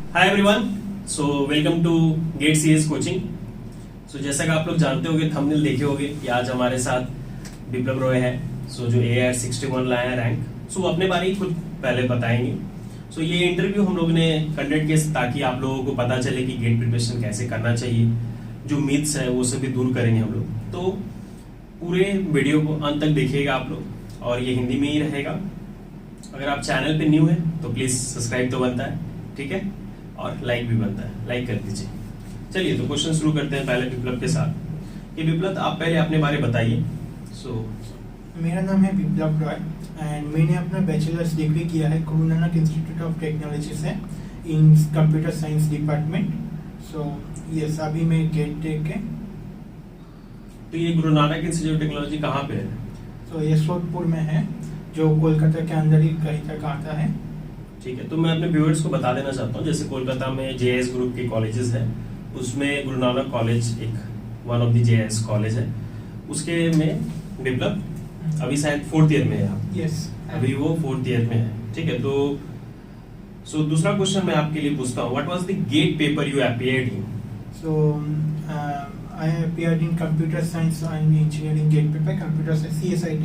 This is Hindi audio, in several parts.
Hi everyone, so welcome to GATE CS coaching. So जैसा कि आप लोग जानते होंगे, थंबनेल देखे होंगे कि आज हमारे साथ विप्लव रॉय है। सो जो AIR 61 लाया रैंक, सो वो अपने बारे ही खुद पहले बताएंगे। सो ये इंटरव्यू हम लोग ने कंडक्ट किया ताकि आप लोगों को पता चले कि गेट प्रिपरेशन कैसे करना चाहिए, जो मिथ्स है वो सभी दूर करेंगे हम लोग। तो पूरे वीडियो को अंत तक देखिएगा आप लोग, और ये हिंदी में ही रहेगा। अगर आप चैनल पे न्यू है तो प्लीज सब्सक्राइब तो बनता है, ठीक है, और लाइक भी बनता है, लाइक कर दीजिए। चलिए तो क्वेश्चन शुरू करते हैं पहले विप्लव के साथ। ये विप्लव, आप पहले अपने बारे बताइए। मेरा नाम है विप्लव रॉय एंड मैंने अपना बैचलर्स डिग्री किया है Guru Nanak institute of technology से इन computer science department. So yes, अभी मैं गेट टेक है। तो ये Guru Nanak institute of technology कहाँ पे है? सो यशवंतपुर में है, जो कोलकाता के अंदर ही कहीं तक आता है। ठीक है, तो मैं अपने व्यूअर्स को बता देना चाहता हूँ, जैसे कोलकाता में JS ग्रुप के कॉलेजेस है, उसमें गुरु नानक कॉलेज एक one of the JS college है, उसके में विप्लव अभी शायद 4th ईयर में है आप। यस, अभी वो 4th ईयर में है, ठीक है। तो दूसरा क्वेश्चन मैं आपके लिए पूछता हूँ, what was the GATE paper you appeared in? So I appeared in computer science and engineering gate paper, computer science CSIT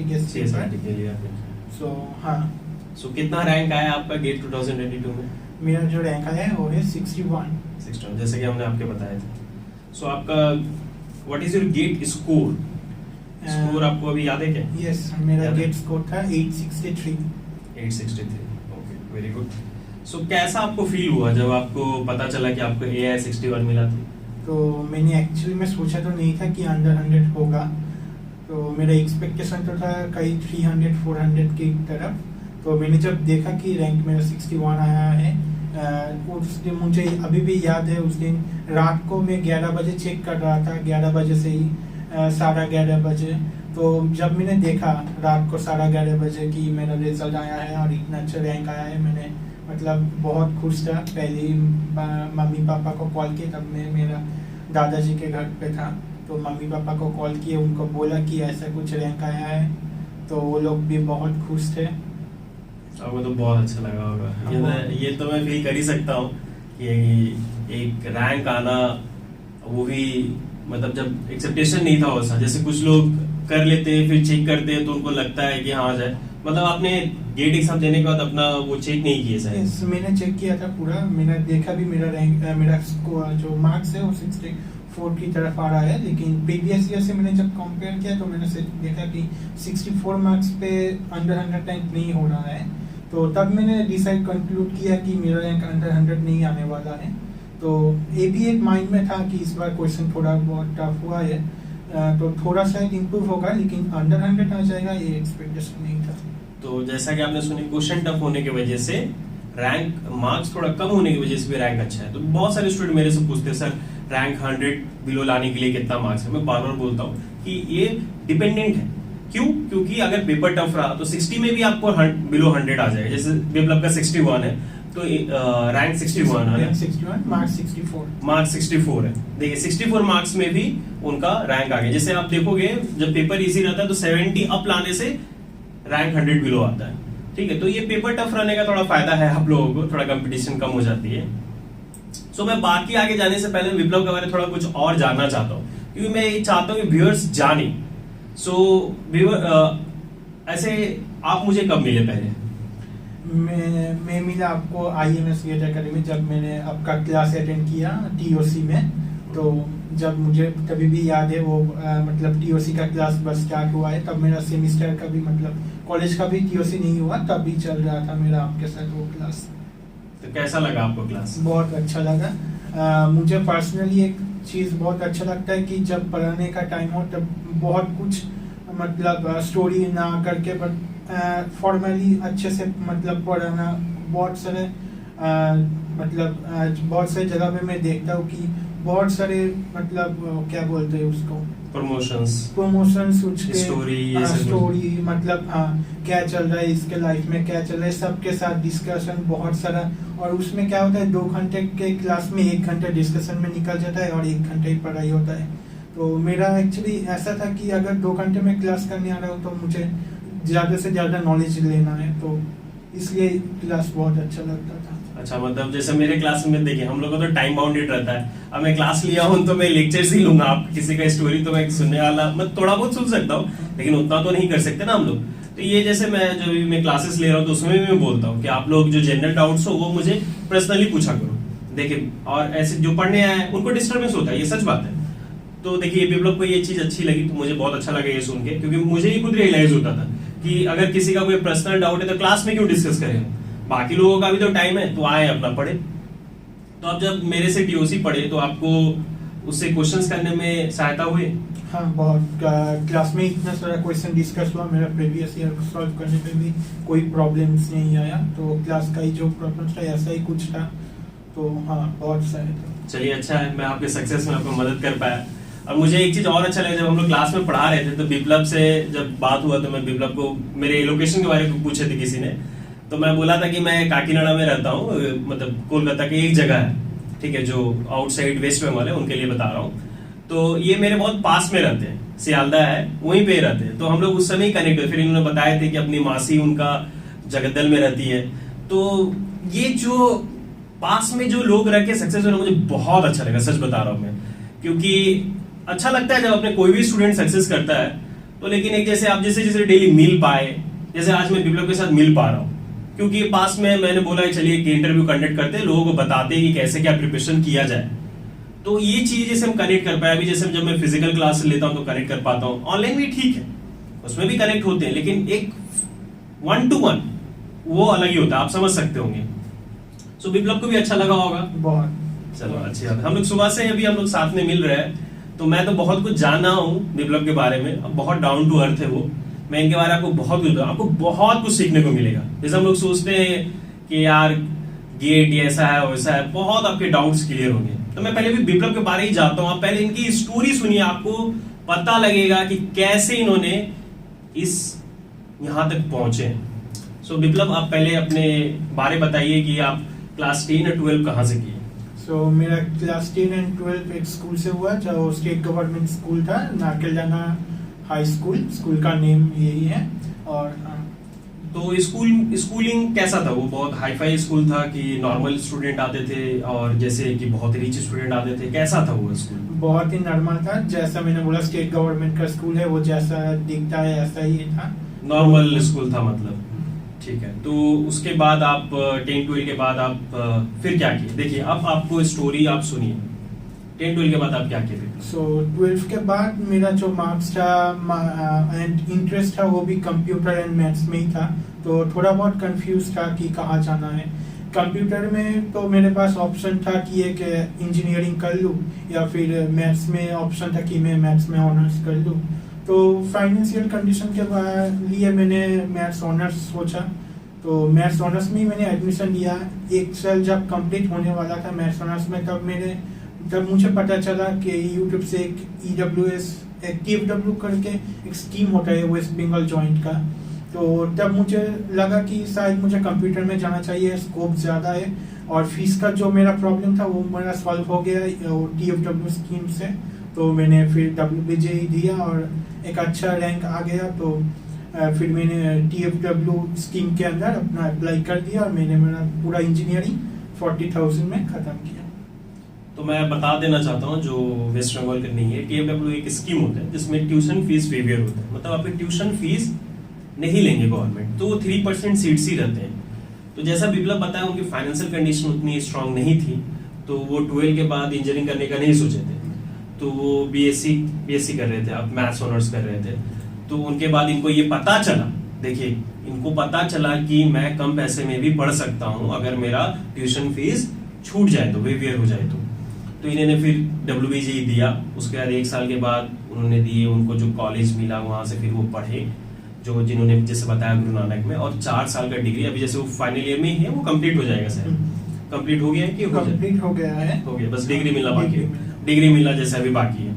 के लिए आपने। सो हाँ, सो कितना रैंक आया आपका गेट 2022 में? मेरा जो रैंक आया है वो है 61। जैसे कि हमने आपके बताया था। सो आपका what is your GATE score? Score आपको अभी याद है क्या? यस, मेरा गेट स्कोर था 863। 863, ओके, वेरी गुड। सो कैसा आपको फील हुआ जब आपको पता चला कि आपको AIR 61 मिला था? तो मैंने एक्चुअली में सोचा तो नहीं था कि अंडर 100 होगा, तो मेरा एक्सपेक्टेशन तो था कहीं 300-400 की तरफ। तो मैंने जब देखा कि रैंक मेरा 61 आया है, उस दिन मुझे अभी भी याद है, उस दिन रात को मैं 11 बजे चेक कर रहा था, 11 बजे से ही 11:30 बजे। तो जब मैंने देखा रात को 11:30 बजे कि मेरा रिजल्ट आया है और इतना अच्छा रैंक आया है, मैंने मतलब बहुत खुश था। पहले मम्मी पापा को कॉल किया, तब मैं मेरा दादाजी के घर पे था, तो मम्मी पापा को कॉल किए, उनको बोला कि ऐसा कुछ रैंक आया है, तो वो लोग भी बहुत खुश थे। आपको तो बहुत अच्छा लगा होगा। ये तो मैं फील कर ही सकता हूँ कि एक रैंक आना, वो भी मतलब जब एक्सेप्टेशन नहीं था वैसा, जैसे कुछ लोग कर लेते हैं फिर चेक करते हैं तो उनको लगता है कि हाँ आ जाए। मतलब आपने गेट एग्जाम देने के बाद अपना वो चेक नहीं किए शायद? yes, मैंने चेक किया था पूरा, मैंने देखा भी मेरा रैंक, मेरा जो मार्क्स है वो 64 की तरफ आ रहा है। लेकिन प्रीवियस ईयर से मैंने जब कंपेयर किया तो मैंने देखा कि 64 मार्क्स पे अंडर 100 रैंक नहीं हो रहा है। तो तब मैंने डिसाइड कंक्लूड किया कि मेरा रैंक अंडर 100 नहीं आने वाला है। तो ये भी एक माइंड में था कि इस बार क्वेश्चन थोड़ा बहुत टफ हुआ है, तो थोड़ा सा इम्प्रूव होगा, लेकिन अंडर 100 आ जाएगा ये एक्सपेक्टेशन नहीं था। तो जैसा कि आपने सुनी, क्वेश्चन टफ होने की वजह से रैंक, मार्क्स थोड़ा कम होने की वजह से भी रैंक अच्छा है। तो बहुत सारे स्टूडेंट मेरे से पूछते हैं, सर रैंक 100 बिलो लाने के लिए कितना मार्क्स है? मैं बार बार बोलता हूँ कि ये डिपेंडेंट है। क्यों? क्योंकि अगर पेपर टफ रहा तो 60 में भी आपको बिलो 100 आ जाएगा। जैसे विप्लव का 61 है तो रैंक 61 है, 61 मार्क्स 64, मार्क्स 64 है। देखिए 64 मार्क्स में भी उनका रैंक आ गया। जैसे आप देखोगे जब पेपर इजी रहता है तो 70 अप लाने से रैंक 100 बिलो आता है, ठीक है। तो ये पेपर टफ रहने का थोड़ा फायदा है आप लोगों को, थोड़ा कंपटीशन कम हो जाती है। सो मैं बाकी आगे जाने से पहले विप्लव के बारे में थोड़ा कुछ और जानना चाहता हूँ, क्योंकि मैं ये चाहता हूँ कि व्यूअर्स जाने। सो ऐसे आप मुझे कब मिले? पहले मैं मिला आपको IMS गेट एकेडमी, जब मैंने आपका क्लास अटेंड किया TOC में। तो जब मुझे तभी भी याद है वो मतलब TOC का क्लास बस स्टार्ट हुआ है, तब मेरा सेमिस्टर का भी मतलब कॉलेज का भी TOC नहीं हुआ, तब भी चल रहा था मेरा आपके साथ वो क्लास। तो कैसा लगा आपको क्लास? बहुत अच्छा लगा। मुझे पर्सनली एक चीज़ बहुत अच्छा लगता है कि जब पढ़ाने का टाइम हो तब बहुत कुछ मतलब स्टोरी ना करके बट फॉर्मली अच्छे से मतलब पढ़ाना। बहुत सारे मतलब बहुत सारी जगह पे मैं देखता हूँ कि बहुत सारे मतलब क्या बोलते हैं उसको, प्रमोशंस उसके स्टोरी मतलब क्या चल रहा है इसके लाइफ में, क्या चल रहा है, सबके साथ डिस्कशन बहुत सारा। और उसमें क्या होता है 2 घंटे के क्लास में 1 घंटा डिस्कशन में निकल जाता है और 1 घंटे ही पढ़ाई होता है। तो मेरा एक्चुअली ऐसा था कि अगर 2 घंटे में क्लास करने आ रहा हूँ तो मुझे ज़्यादा से ज़्यादा नॉलेज लेना है, तो इसलिए क्लास बहुत अच्छा लगता था। अच्छा, मतलब जैसे मेरे क्लास में देखिए हम लोग का तो टाइम बाउंडेड रहता है। अब मैं क्लास लिया हूँ तो मैं लेक्चर्स ही लूंगा, आप किसी का स्टोरी तो मैं सुनने वाला मैं थोड़ा बहुत सुन सकता हूँ, लेकिन उतना तो नहीं कर सकते ना हम लोग। तो ये जैसे मैं जो भी मैं क्लासेस ले रहा हूँ तो उसमें भी मैं बोलता हूँ कि आप लोग जो जनरल डाउट्स हो वो मुझे पर्सनली पूछा करो। देखिए, और ऐसे जो पढ़ने आए उनको डिस्टर्बेंस होता है, ये सच बात है। तो देखिए बिप्लब को ये चीज अच्छी लगी तो मुझे बहुत अच्छा लगा ये सुन के, क्योंकि मुझे ही खुद रियलाइज होता था कि अगर किसी का कोई पर्सनल डाउट है तो क्लास में क्यों डिस्कस करें, बाकी लोगों का भी तो टाइम है, तो आए अपना पढ़े। तो आप जब मेरे से टीओसी पढ़े तो आपको उससे क्वेश्चंस करने में सहायता हुई? हाँ, बहुत क्लास में इतना सारा क्वेश्चन डिस्कस हुआ, मेरा प्रीवियस ईयर सॉल्व करने पे भी कोई प्रॉब्लम्स नहीं आया, तो क्लास का ही जो प्रॉब्लम्स था ऐसा ही कुछ था, तो हाँ बहुत सही। चलिए अच्छा है, मैं आपके सक्सेस में आपको मदद कर पाया। और मुझे एक चीज और अच्छा लगा, जब हम लोग क्लास में पढ़ा रहे थे तो बिप्लब से जब बात हुआ तो मैं बिप्लब को मेरे लोकेशन के बारे में पूछे थे किसी ने, तो मैं बोला था कि मैं काकीनाडा में रहता हूँ, मतलब कोलकाता की एक जगह है, ठीक है, जो आउटसाइड वेस्ट बंगाल है उनके लिए बता रहा हूँ। तो ये मेरे बहुत पास में रहते हैं, सियालदा है वहीं पे रहते हैं, तो हम लोग उस समय ही कनेक्ट हुए। फिर इन्होंने बताए थे कि अपनी मासी उनका जगद्दल में रहती है। तो ये जो पास में जो लोग रह के सक्सेस हुए मुझे बहुत अच्छा लगा, सच बता रहा हूँ मैं, क्योंकि अच्छा लगता है जब अपने कोई भी स्टूडेंट सक्सेस करता है तो। लेकिन एक जैसे आप जैसे डेली मिल पाए, जैसे आज मैं बिप्लब के साथ मिल पा रहा हूँ, क्योंकि पास में मैंने बोला चलिए एक इंटरव्यू कंडक्ट करते हैं, लोगों को बताते हैं कि कैसे क्या प्रिपरेशन किया जाए। तो ये चीज जैसे हम कनेक्ट कर पाए, अभी जैसे जब मैं फिजिकल क्लास लेता हूँ तो कनेक्ट कर पाता हूँ, ऑनलाइन भी ठीक है उसमें भी कनेक्ट होते हैं, लेकिन एक 1-to-1 वो अलग ही होता है, आप समझ सकते होंगे। सो बिप्लब को भी अच्छा लगा होगा बहुत। चलो अच्छी बात है, हम लोग सुबह से अभी हम लोग साथ में मिल रहे हैं, तो मैं तो बहुत कुछ जाना हूँ बिप्लब के बारे में, बहुत डाउन टू अर्थ है वो। मैं इनके बारे में आपको बहुत कुछ सीखने को मिलेगा। जैसे हम लोग सोचते हैं कि यार गेट ऐसा है वैसा है, बहुत आपके डाउट्स क्लियर होंगे। तो मैं पहले भी बिप्लब के बारे ही जाता हूँ, आप पहले इनकी स्टोरी सुनिए, आपको पता लगेगा कि कैसे इन्होंने इस यहाँ तक पहुंचे। सो बिप्लब आप पहले अपने बारे बताइए कि आप क्लास 10 और 12 कहाँ से किए? सो मेरा क्लास 10 एंड 12 एक स्कूल से हुआ जो स्टेट गवर्नमेंट स्कूल था, नारकेलडांगा हाई स्कूल, स्कूल का नेम यही है। और तो स्कूलिंग कैसा था? वो बहुत हाई फाई स्कूल था कि नॉर्मल स्टूडेंट आते थे और जैसे कि बहुत रिच स्टूडेंट आते थे, कैसा था वो स्कूल? बहुत ही नॉर्मल था, जैसा मैंने बोला स्टेट गवर्नमेंट का स्कूल है, वो जैसा दिखता है ऐसा ही था, नॉर्मल स्कूल था मतलब। ठीक है, तो उसके बाद आप 10-12 के बाद आप फिर क्या किए? देखिए अब आपको स्टोरी आप सुनिए, 10-12 के बाद आप क्या किए? सो 12 के बाद मेरा जो मार्क्स था एंड इंटरेस्ट था वो भी कंप्यूटर एंड मैथ्स में ही था, तो थोड़ा बहुत कंफ्यूज था कि कहाँ जाना है। कंप्यूटर में तो मेरे पास ऑप्शन था कि एक इंजीनियरिंग कर लूँ, या फिर मैथ्स में ऑप्शन था कि मैं मैथ्स में ऑनर्स कर लूँ। तो फाइनेंशियल कंडीशन के लिए मैंने मैथ्स ऑनर्स सोचा, तो मैथ्स ऑनर्स में ही मैंने एडमिशन लिया। एक साल जब कंप्लीट होने वाला था मैथ्स ऑनर्स में, तब मुझे पता चला कि यूट्यूब से एक EWS TFW करके एक स्कीम होता है वेस्ट बंगाल जॉइंट का, तो तब मुझे लगा कि शायद मुझे कंप्यूटर में जाना चाहिए, स्कोप ज़्यादा है, और फीस का जो मेरा प्रॉब्लम था वो मेरा सॉल्व हो गया TFW स्कीम से। तो मैंने फिर WBJ दिया और एक अच्छा रैंक आ गया, तो फिर मैंने TFW स्कीम के अंदर अपना अप्लाई कर दिया और मैंने मेरा पूरा इंजीनियरिंग 40,000 में ख़त्म किया। तो मैं बता देना चाहता हूँ जो वेस्ट बंगाल का नहीं है, TFW एक स्कीम होता है जिसमें ट्यूशन फीस वेवियर होता है, मतलब आपकी ट्यूशन फीस नहीं लेंगे गवर्नमेंट, तो वो 3% सीट्स ही रहते हैं। तो जैसा बिप्लब बताया उनकी फाइनेंशियल कंडीशन उतनी स्ट्रांग नहीं थी, तो वो 12 के बाद इंजीनियरिंग करने का नहीं सोचे थे, तो वो BSc कर रहे थे, अब मैथ्स ऑनर्स कर रहे थे। तो उनके बाद इनको ये पता चला, देखिए इनको पता चला कि मैं कम पैसे में भी पढ़ सकता हूँ अगर मेरा ट्यूशन फीस छूट जाए तो, वेवियर हो जाए तो इन्होंने फिर WBJ दिया। उसके बाद 1 साल के बाद उन्होंने दिए, उनको जो कॉलेज मिला वहां से फिर वो पढ़े, जो जिन्होंने जैसे बताया गुरु नानक में, और 4 साल का डिग्री, अभी जैसे वो फाइनल ईयर में ही है, वो कंप्लीट हो जाएगा सर। कंप्लीट हो गया है कि कंप्लीट हो गया है? हो गया, बस डिग्री मिलना बाकी है, डिग्री मिलना जैसे अभी बाकी है।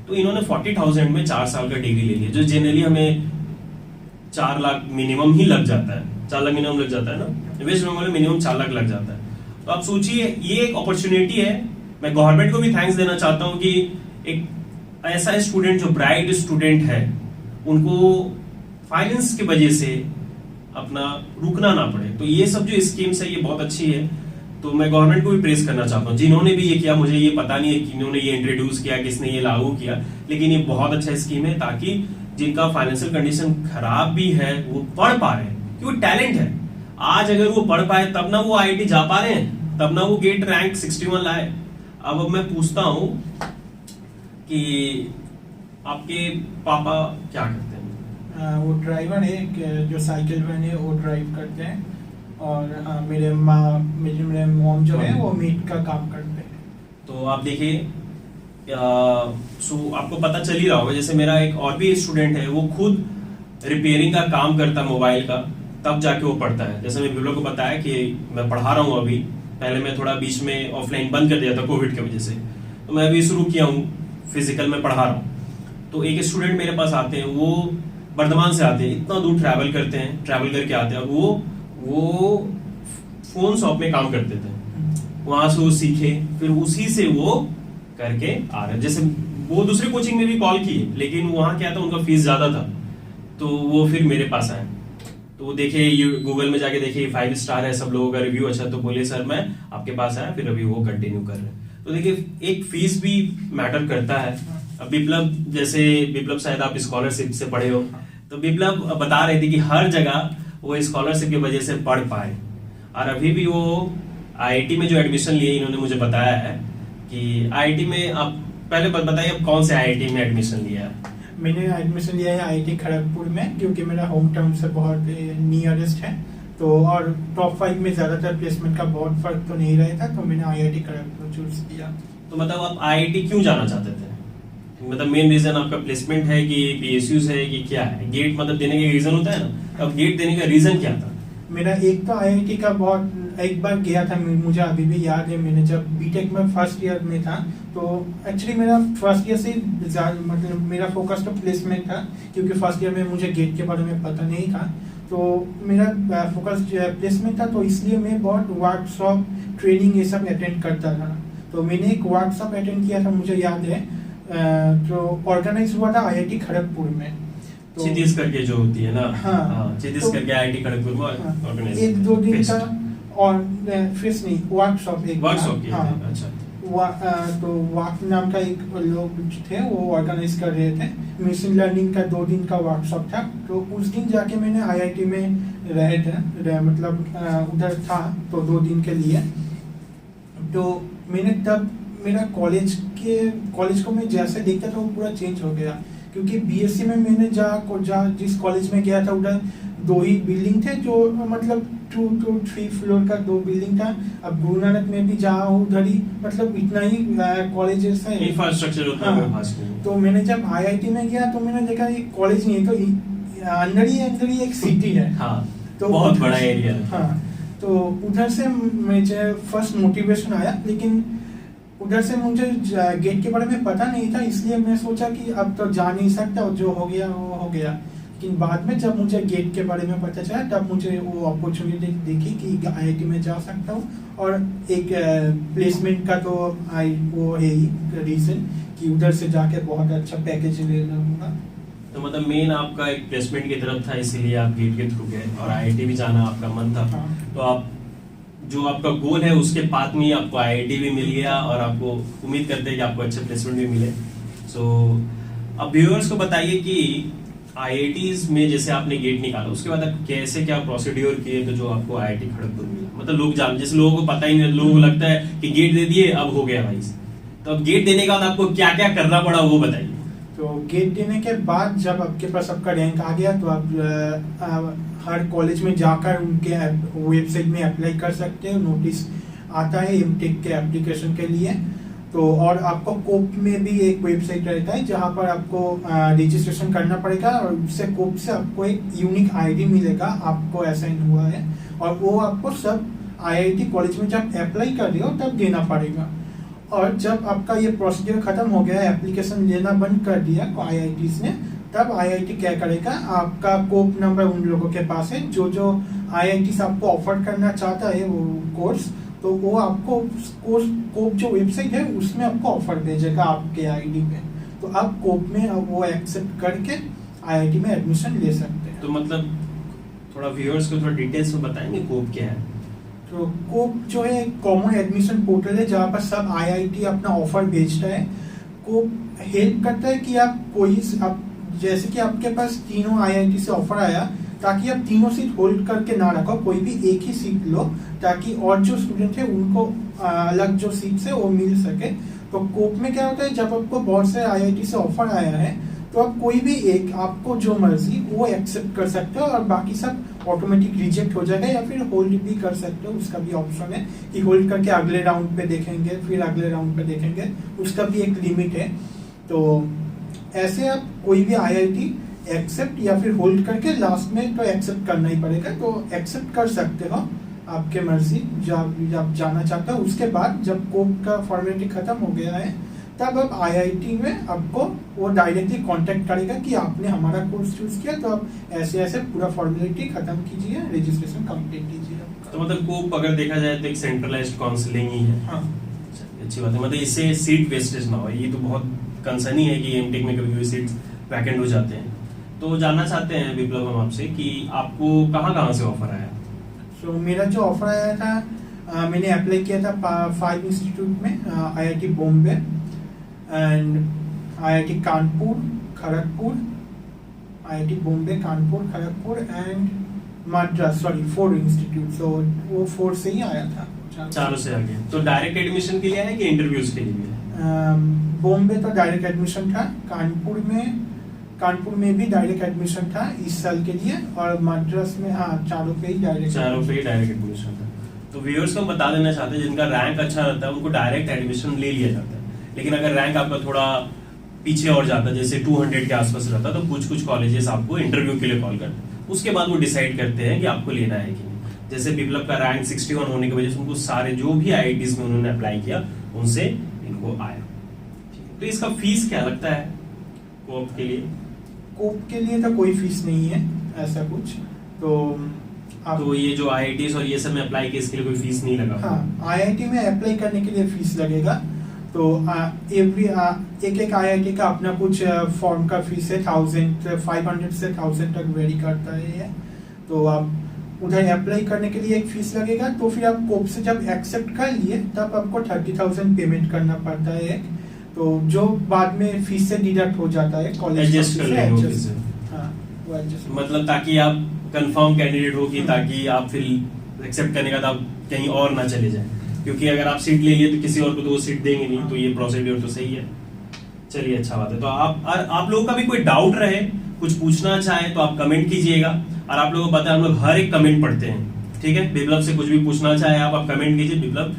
तो इन्होंने 40,000 में 4 साल का डिग्री ले लिया, जो जनरली हमें 4 लाख मिनिमम ही लग जाता है, 4 लाख मिनिमम लग जाता है ना, वेस्ट बंगाल में मिनिमम 4 लाख लग जाता है। तो आप सोचिए ये एक अपॉर्चुनिटी है। मैं गवर्नमेंट को भी थैंक्स देना चाहता हूँ कि एक ऐसा स्टूडेंट जो ब्राइट स्टूडेंट है उनको फाइनेंस की वजह से अपना रुकना ना पड़े। तो ये सब जो स्कीम्स है ये बहुत अच्छी है। तो मैं गवर्नमेंट को भी प्रेस करना चाहता हूँ, जिन्होंने भी ये किया, मुझे ये पता नहीं है कि इन्होंने ये इंट्रोड्यूस किया, किसने ये लागू किया, लेकिन ये बहुत अच्छा स्कीम है, ताकि जिनका फाइनेंशियल कंडीशन खराब भी है वो पढ़ पा रहे हैं, क्योंकि टैलेंट है। आज अगर वो पढ़ पाए तब ना वो IIT जा पा रहे हैं, तब ना वो गेट रैंक 61 लाए। अब मैं पूछता हूँ कि आपके पापा क्या करते हैं? वो ड्राइवर है, जो साइकिल वैन है वो ड्राइव करते हैं। और मेरे मॉम जो है वो मीट का काम करते हैं। तो आप देखिए, सो आपको पता चल ही रहा होगा, जैसे मेरा एक और भी स्टूडेंट है, वो खुद रिपेयरिंग का काम करता है मोबाइल का, तब जाके वो पढ़ता है। जैसे मैं बिप्लब को बताया कि मैं पढ़ा रहा हूँ अभी, पहले मैं थोड़ा बीच में ऑफलाइन बंद कर दिया था कोविड की वजह से, तो मैं अभी शुरू किया हूँ, फिजिकल में पढ़ा रहा हूँ। तो एक स्टूडेंट मेरे पास आते हैं, वो बर्धमान से आते हैं, इतना दूर ट्रैवल करते हैं, ट्रैवल करके आते हैं, और वो फोन शॉप में काम करते थे, वहां से वो सीखे, फिर उसी से वो करके आ रहे हैं। जैसे वो दूसरी कोचिंग में भी कॉल किए, लेकिन वहां क्या था, उनका फीस ज्यादा था, तो वो फिर मेरे पास आए। तो वो देखे, ये गूगल में जाके देखे 5 स्टार है, सब लोगों का रिव्यू अच्छा, तो बोले सर मैं आपके पास आया, फिर अभी वो कंटिन्यू कर रहे हैं। तो देखिए, एक फीस भी मैटर करता है। अब बिप्लब, जैसे बिप्लब शायद आप स्कॉलरशिप से पढ़े हो, तो बिप्लब बता रहे थे कि हर जगह वो स्कॉलरशिप की वजह से पढ़ पाए, और अभी भी वो IIT में जो एडमिशन लिए, इन्होंने मुझे बताया है कि IIT में, आप पहले बताइए आप कौन से IIT में एडमिशन लिया है? मैंने एडमिशन लिया है IIT खड़गपुर में, क्योंकि मेरा होम टाउन से बहुत नियरेस्ट है। तो और टॉप 5 में ज्यादातर प्लेसमेंट का बहुत फर्क तो नहीं रहता, तो मैंने IIT खड़गपुर चूज किया। तो मतलब आप IIT क्यों जाना चाहते थे? मतलब मेन रीजन आपका प्लेसमेंट है कि PSUs है कि क्या है? गेट मतलब देने का रीजन होता है ना, अब गेट देने का रीजन क्या था? मेरा एक तो IIT का बहुत, एक बार गया था, मुझे अभी भी याद है, मैंने जब बीटेक में फर्स्ट ईयर में था, तो एक्चुअली मेरा फर्स्ट ईयर से मतलब मेरा फोकस तो प्लेसमेंट था, क्योंकि फर्स्ट ईयर में मुझे गेट के बारे में पता नहीं था, तो मेरा फोकस प्लेसमेंट था, तो इसलिए मैं बहुत वर्कशॉप, ट्रेनिंग ये सब अटेंड करता था। तो मैंने एक वर्कशॉप अटेंड किया था, मुझे याद है, जो ऑर्गेनाइज हुआ था IIT खड़गपुर में। तो क्षितिज करके जो होती है ना, हाँ, क्षितिज तो करके IIT खड़गपुर में ऑर्गेनाइज, 1-2 दिन का, और फेस्ट नहीं, वर्कशॉप एक वर्कशॉप की। हाँ, अच्छा। तो वाक नाम का एक लोग थे, वो ऑर्गेनाइज कर रहे थे मशीन लर्निंग का 2 दिन का वर्कशॉप था। तो उस दिन जाके मैंने IIT में रहे थे, मतलब उधर था, तो 2 दिन के लिए। तो मैंने तब मेरा कॉलेज को मैं जैसे देखता था वो पूरा चेंज हो गया, क्योंकि BSc में मैंने जिस कॉलेज में गया था, उधर 2 ही बिल्डिंग थे, जो मतलब 2 to 3 फ्लोर का 2 बिल्डिंग था। अब गुरु नानक में भी जहाँ उधर ही, मतलब इतना ही कॉलेजेस है, इंफ्रास्ट्रक्चर उतना खास नहीं। तो मैंने जब IIT में गया, तो मैंने देखा ये कॉलेज नहीं है, तो अंदर ही एक सिटी है। हाँ, तो बहुत बड़ा एरिया है। हाँ, तो उधर से मुझे फर्स्ट मोटिवेशन आया, लेकिन उधर से मुझे गेट के बारे में पता नहीं था, इसलिए मैं सोचा कि अब तो जा नहीं सकता, जो हो गया वो हो गया। लेकिन बाद में जब मुझे गेट के बारे में पता चला, तब मुझे वो अपॉर्चुनिटी देखी कि IIT में जा सकता हूँ, और एक प्लेसमेंट का तो वो है ही रीजन कि उधर से जाके बहुत अच्छा पैकेज ले लूँगा। तो मतलब मेन आपका एक प्लेसमेंट की तरफ था, इसीलिए आप गेट के थ्रू गए, और IIT भी जाना आपका मन था। हाँ। तो आप जो आपका गोल है उसके पाथ में आपको IIT भी मिल गया, और आपको उम्मीद करते हैं कि आपको अच्छे प्लेसमेंट भी मिले। सो अब व्यूअर्स को बताइए कि IITs में जैसे आपने गेट निकाला, उसके बाद आप कैसे क्या प्रोसीड्योर किए, तो जो आपको IIT खड़गपुर मिला? मतलब लोग जान, जैसे लोगों को पता ही नहीं, लोगों को लगता है कि गेट दे दिए अब हो गया भाई, तो अब गेट देने के बाद आपको क्या क्या करना पड़ा वो बताइए। तो गेट देने के बाद जब आपके पास आपका रैंक आ गया, तो आप हर कॉलेज में जाकर उनके वेबसाइट में अप्लाई कर सकते हो। नोटिस आता है एमटेक के एप्लीकेशन के लिए। तो और आपको कोप में भी एक वेबसाइट रहता है, जहाँ पर आपको रजिस्ट्रेशन करना पड़ेगा, और उससे कोप से आपको एक यूनिक ID मिलेगा, आपको असाइन हुआ है, और वो आपको सब IIT कॉलेज में जब अप्लाई कर रहे हो तब देना पड़ेगा। और जब आपका ये प्रोसीजर खत्म हो गया, एप्लीकेशन लेना बंद कर दिया IITs ने, तब IIT क्या करेगा, आपका कोप नंबर उन लोगों के पास है, जो IITs आपको ऑफर करना चाहता है वो कोर्स, तो वो आपको कोप जो वेबसाइट है उसमें आपको ऑफर भेजेगा आपके ID पे। तो आप कोप में वो एक्सेप्ट करके IIT में एडमिशन ले सकते हैं। तो मतलब थोड़ा व्यूअर्स को थोड़ा डिटेल्स में बताएंगे कोप क्या है? तो कोप जो है एक कॉमन एडमिशन पोर्टल है जहाँ पर सब आईआईटी अपना ऑफर भेजता है। कोप हेल्प करता है कि आप जैसे कि आपके पास तीनों आईआईटी से ऑफर आया, ताकि आप तीनों सीट होल्ड करके ना रखो, कोई भी एक ही सीट लो, ताकि और जो स्टूडेंट है उनको अलग जो सीट है वो मिल सके। तो कोप में क्या होता है, जब आपको बहुत से आईआईटी से ऑफर आया है तो आप कोई भी एक, आपको जो मर्जी वो एक्सेप्ट कर सकते हो, और बाकी सब ऑटोमेटिक रिजेक्ट हो जाएगा, या फिर होल्ड भी कर सकते हो। उसका भी ऑप्शन है कि होल्ड करके अगले राउंड पे देखेंगे, फिर अगले राउंड पे देखेंगे, उसका भी एक लिमिट है। तो ऐसे आप कोई भी आईआईटी एक्सेप्ट या फिर होल्ड करके लास्ट में तो एक्सेप्ट करना ही पड़ेगा, तो एक्सेप्ट कर सकते हो आपके मर्जी जब आप जाना चाहते हो। उसके बाद जब कोप का फॉर्मेलिटी खत्म हो गया है, तब आप आईआईटी में आपको वो डायरेक्टली कांटेक्ट करेगा कि आपने हमारा कोर्स चूज किया, तो आप ऐसे ऐसे पूरा फॉर्मेलिटी खत्म कीजिए, रजिस्ट्रेशन कंप्लीट कीजिए। तो मतलब कोप अगर देखा जाए तो एक सेंट्रलाइज्ड काउंसलिंग ही है। हाँ, अच्छी बात है, मतलब इससे सीट वेस्टेज ना हो। ये तो बहुत कंसर्न ही है कि एमटेक में कभी कभी सीट्स वैकेंट हो जाते हैं। तो जानना चाहते हैं विप्लव हम आपसे कि आपको कहाँ से ऑफर आया? सो मेरा जो ऑफर आया था, मैंने अप्लाई किया था 5 इंस्टीट्यूट में, IIT Bombay and IIT Kanpur, Kharagpur, IIT Bombay, Kanpur, Kharagpur and Madras, 4 institute. So वो 4 से ही आया था, चारों से आ गया। तो डायरेक्ट एडमिशन के लिए है कि इंटरव्यूज के लिए? बॉम्बे तो डायरेक्ट एडमिशन था, कानपुर में भी डायरेक्ट एडमिशन था इस साल के लिए, और मद्रास में चारों पे ही डायरेक्ट एडमिशन था। तो व्यूअर्स को हम बता देना चाहते हैं जिनका रैंक अच्छा रहता है उनको डायरेक्ट एडमिशन ले लिया जाता है। लेकिन अगर रैंक आपका थोड़ा पीछे और जाता है, जैसे 200 के आसपास रहता है, तो कुछ कॉलेजेस आपको इंटरव्यू के लिए कॉल करते हैं। उसके बाद वो डिसाइड करते हैं कि आपको लेना है कि नहीं। जैसे विप्लव का रैंक 61 होने की वजह से उनको सारे जो भी आईआईटीज में उन्होंने अप्लाई किया उनसे इनको आया। तो इसका फीस क्या लगता है कोप के लिए? कोप के लिए तो कोई फीस नहीं है ऐसा कुछ। तो ये जो आईआईटीज और ये सब में अप्लाई किया इसके लिए कोई फीस नहीं लगा? हाँ, आईआईटी में अप्लाई करने के लिए फीस लगेगा। तो एक आईआईटी का अपना कुछ फॉर्म का फीस है, 500 से 1000 तक वेरी करता है ये। तो आप उधर अप्लाई करने के लिए एक फीस लगेगा। तो फिर आप कोप से जब एक्सेप्ट कर लिए तब आपको 30,000 पेमेंट करना पड़ता है, तो जो बाद में फीस से डिडक्ट हो जाता है कॉलेज एडजस्ट कर लेंगे। मतलब ताकि आप कंफर्म कैंडिडेट हो कि ताकि आप फिर एक्सेप्ट करने का आप कहीं और ना चले जाए, क्योंकि अगर आप सीट ले लिए तो किसी और को तो वो सीट देंगे नहीं। तो ये प्रोसीड्यूर तो सही है। चलिए, अच्छा बात है। तो आप लोगों का भी कोई डाउट रहे, कुछ पूछना चाहे तो आप कमेंट कीजिएगा, और आप लोगों को पता है हम लोग हर एक कमेंट पढ़ते हैं। ठीक है, विप्लव से कुछ भी पूछना चाहे आप कमेंट कीजिए, विप्लव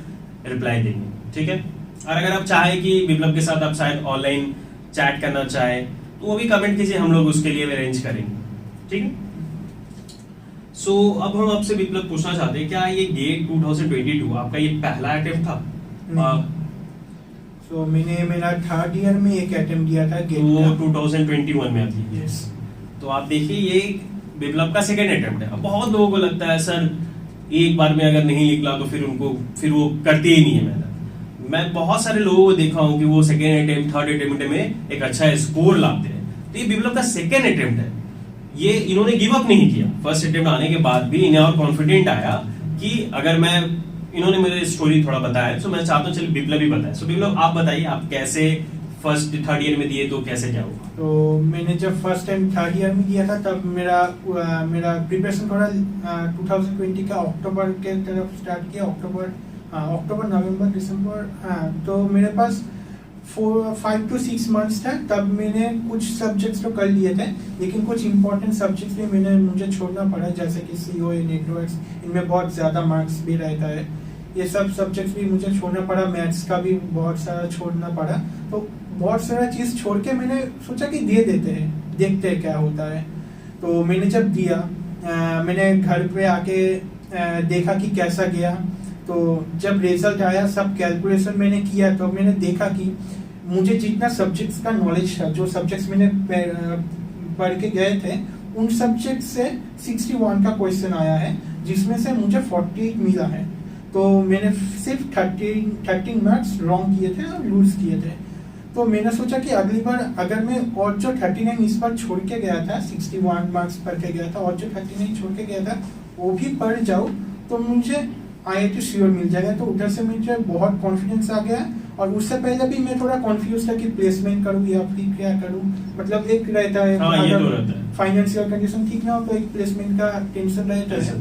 रिप्लाई देंगे। ठीक है, और अगर आप चाहे कि विप्लव के साथ आप शायद ऑनलाइन चैट करना चाहे तो वो भी कमेंट कीजिए, हम लोग उसके लिए अरेंज करेंगे। ठीक है। सो अब हम आपसे विप्लव पूछना चाहते हैं, क्या ये गेट 2022 आपका ये पहला अटेम्प्ट था? सो मैंने मेरा 3rd ईयर में एक अटेम्प्ट दिया था गेट का। 2021 में आपकी? यस। तो आप देखिए ये विप्लव का सेकंड अटेम्प्ट है। अब बहुत लोगों को लगता है सर एक बार में अगर नहीं निकला तो फिर वो करते ही नहीं है मेहनत। मैं बहुत सारे लोगों को देखा हूं कि वो सेकंड अटेम्प्ट, थर्ड अटेम्प्ट में एक अच्छा स्कोर लाते हैं। तो ये विप्लव का सेकंड अटेम्प्ट है, ये इन्होंने गिव अप नहीं किया। फर्स्ट अटेम्प्ट आने के बाद भी इन्हें और कॉन्फिडेंट आया कि अगर इन्होंने मेरे स्टोरी थोड़ा बताया, तो मैं चाहता हूँ चलिए विप्लव भी बताए। सो विप्लव आप बताइए, आप कैसे फर्स्ट 3rd ईयर में दिए, तो कैसे क्या हुआ? तो मैंने जब फर्स्ट टाइम 3rd ईयर में दिया था तब मेरा प्रिपरेशन थोड़ा 2020 का अक्टूबर के तरफ स्टार्ट किया। अक्टूबर, नवंबर, दिसंबर। तो मेरे पास 5 to 6 मंथ्स था। तब मैंने कुछ सब्जेक्ट्स तो कर लिए थे, लेकिन कुछ इंपॉर्टेंट सब्जेक्ट्स भी मुझे छोड़ना पड़ा, जैसे कि सीओए, नेटवर्क्स, इनमें बहुत ज़्यादा मार्क्स भी रहता है। ये सब सब्जेक्ट्स भी मुझे छोड़ना पड़ा, मैथ्स का भी बहुत सारा छोड़ना पड़ा। तो बहुत सारा चीज़ छोड़ के मैंने सोचा कि दे देते हैं, देखते हैं क्या होता है। तो मैंने जब दिया, मैंने घर पे आके देखा कि कैसा गया। तो जब रिजल्ट आया, सब कैलकुलेशन मैंने किया, तो मैंने देखा कि मुझे जितना सब्जेक्ट्स का नॉलेज था, जो सब्जेक्ट्स मैंने पढ़ के गए थे, उन सब्जेक्ट से 61 का क्वेश्चन आया है, जिसमें से मुझे 48 मिला है। तो मैंने सिर्फ 13 मार्क्स रॉन्ग किए थे और लूज किए थे। तो मैंने सोचा कि अगली बार अगर मैं और जो 39 इस बार छोड़ के गया था, 61 मार्क्स पढ़ के गया था, और जो 39 छोड़ के गया था वो भी पढ़ जाऊँ, तो मुझे IIT श्योर मिल जाएगा। तो उधर से मुझे बहुत कॉन्फिडेंस आ गया। और उससे पहले भी मैं थोड़ा कॉन्फ्यूज था कि प्लेसमेंट करूँ या फिर क्या करूँ, मतलब एक रहता है अगर फाइनेंशियल कंडीशन ठीक ना हो तो एक प्लेसमेंट का टेंशन रहता है।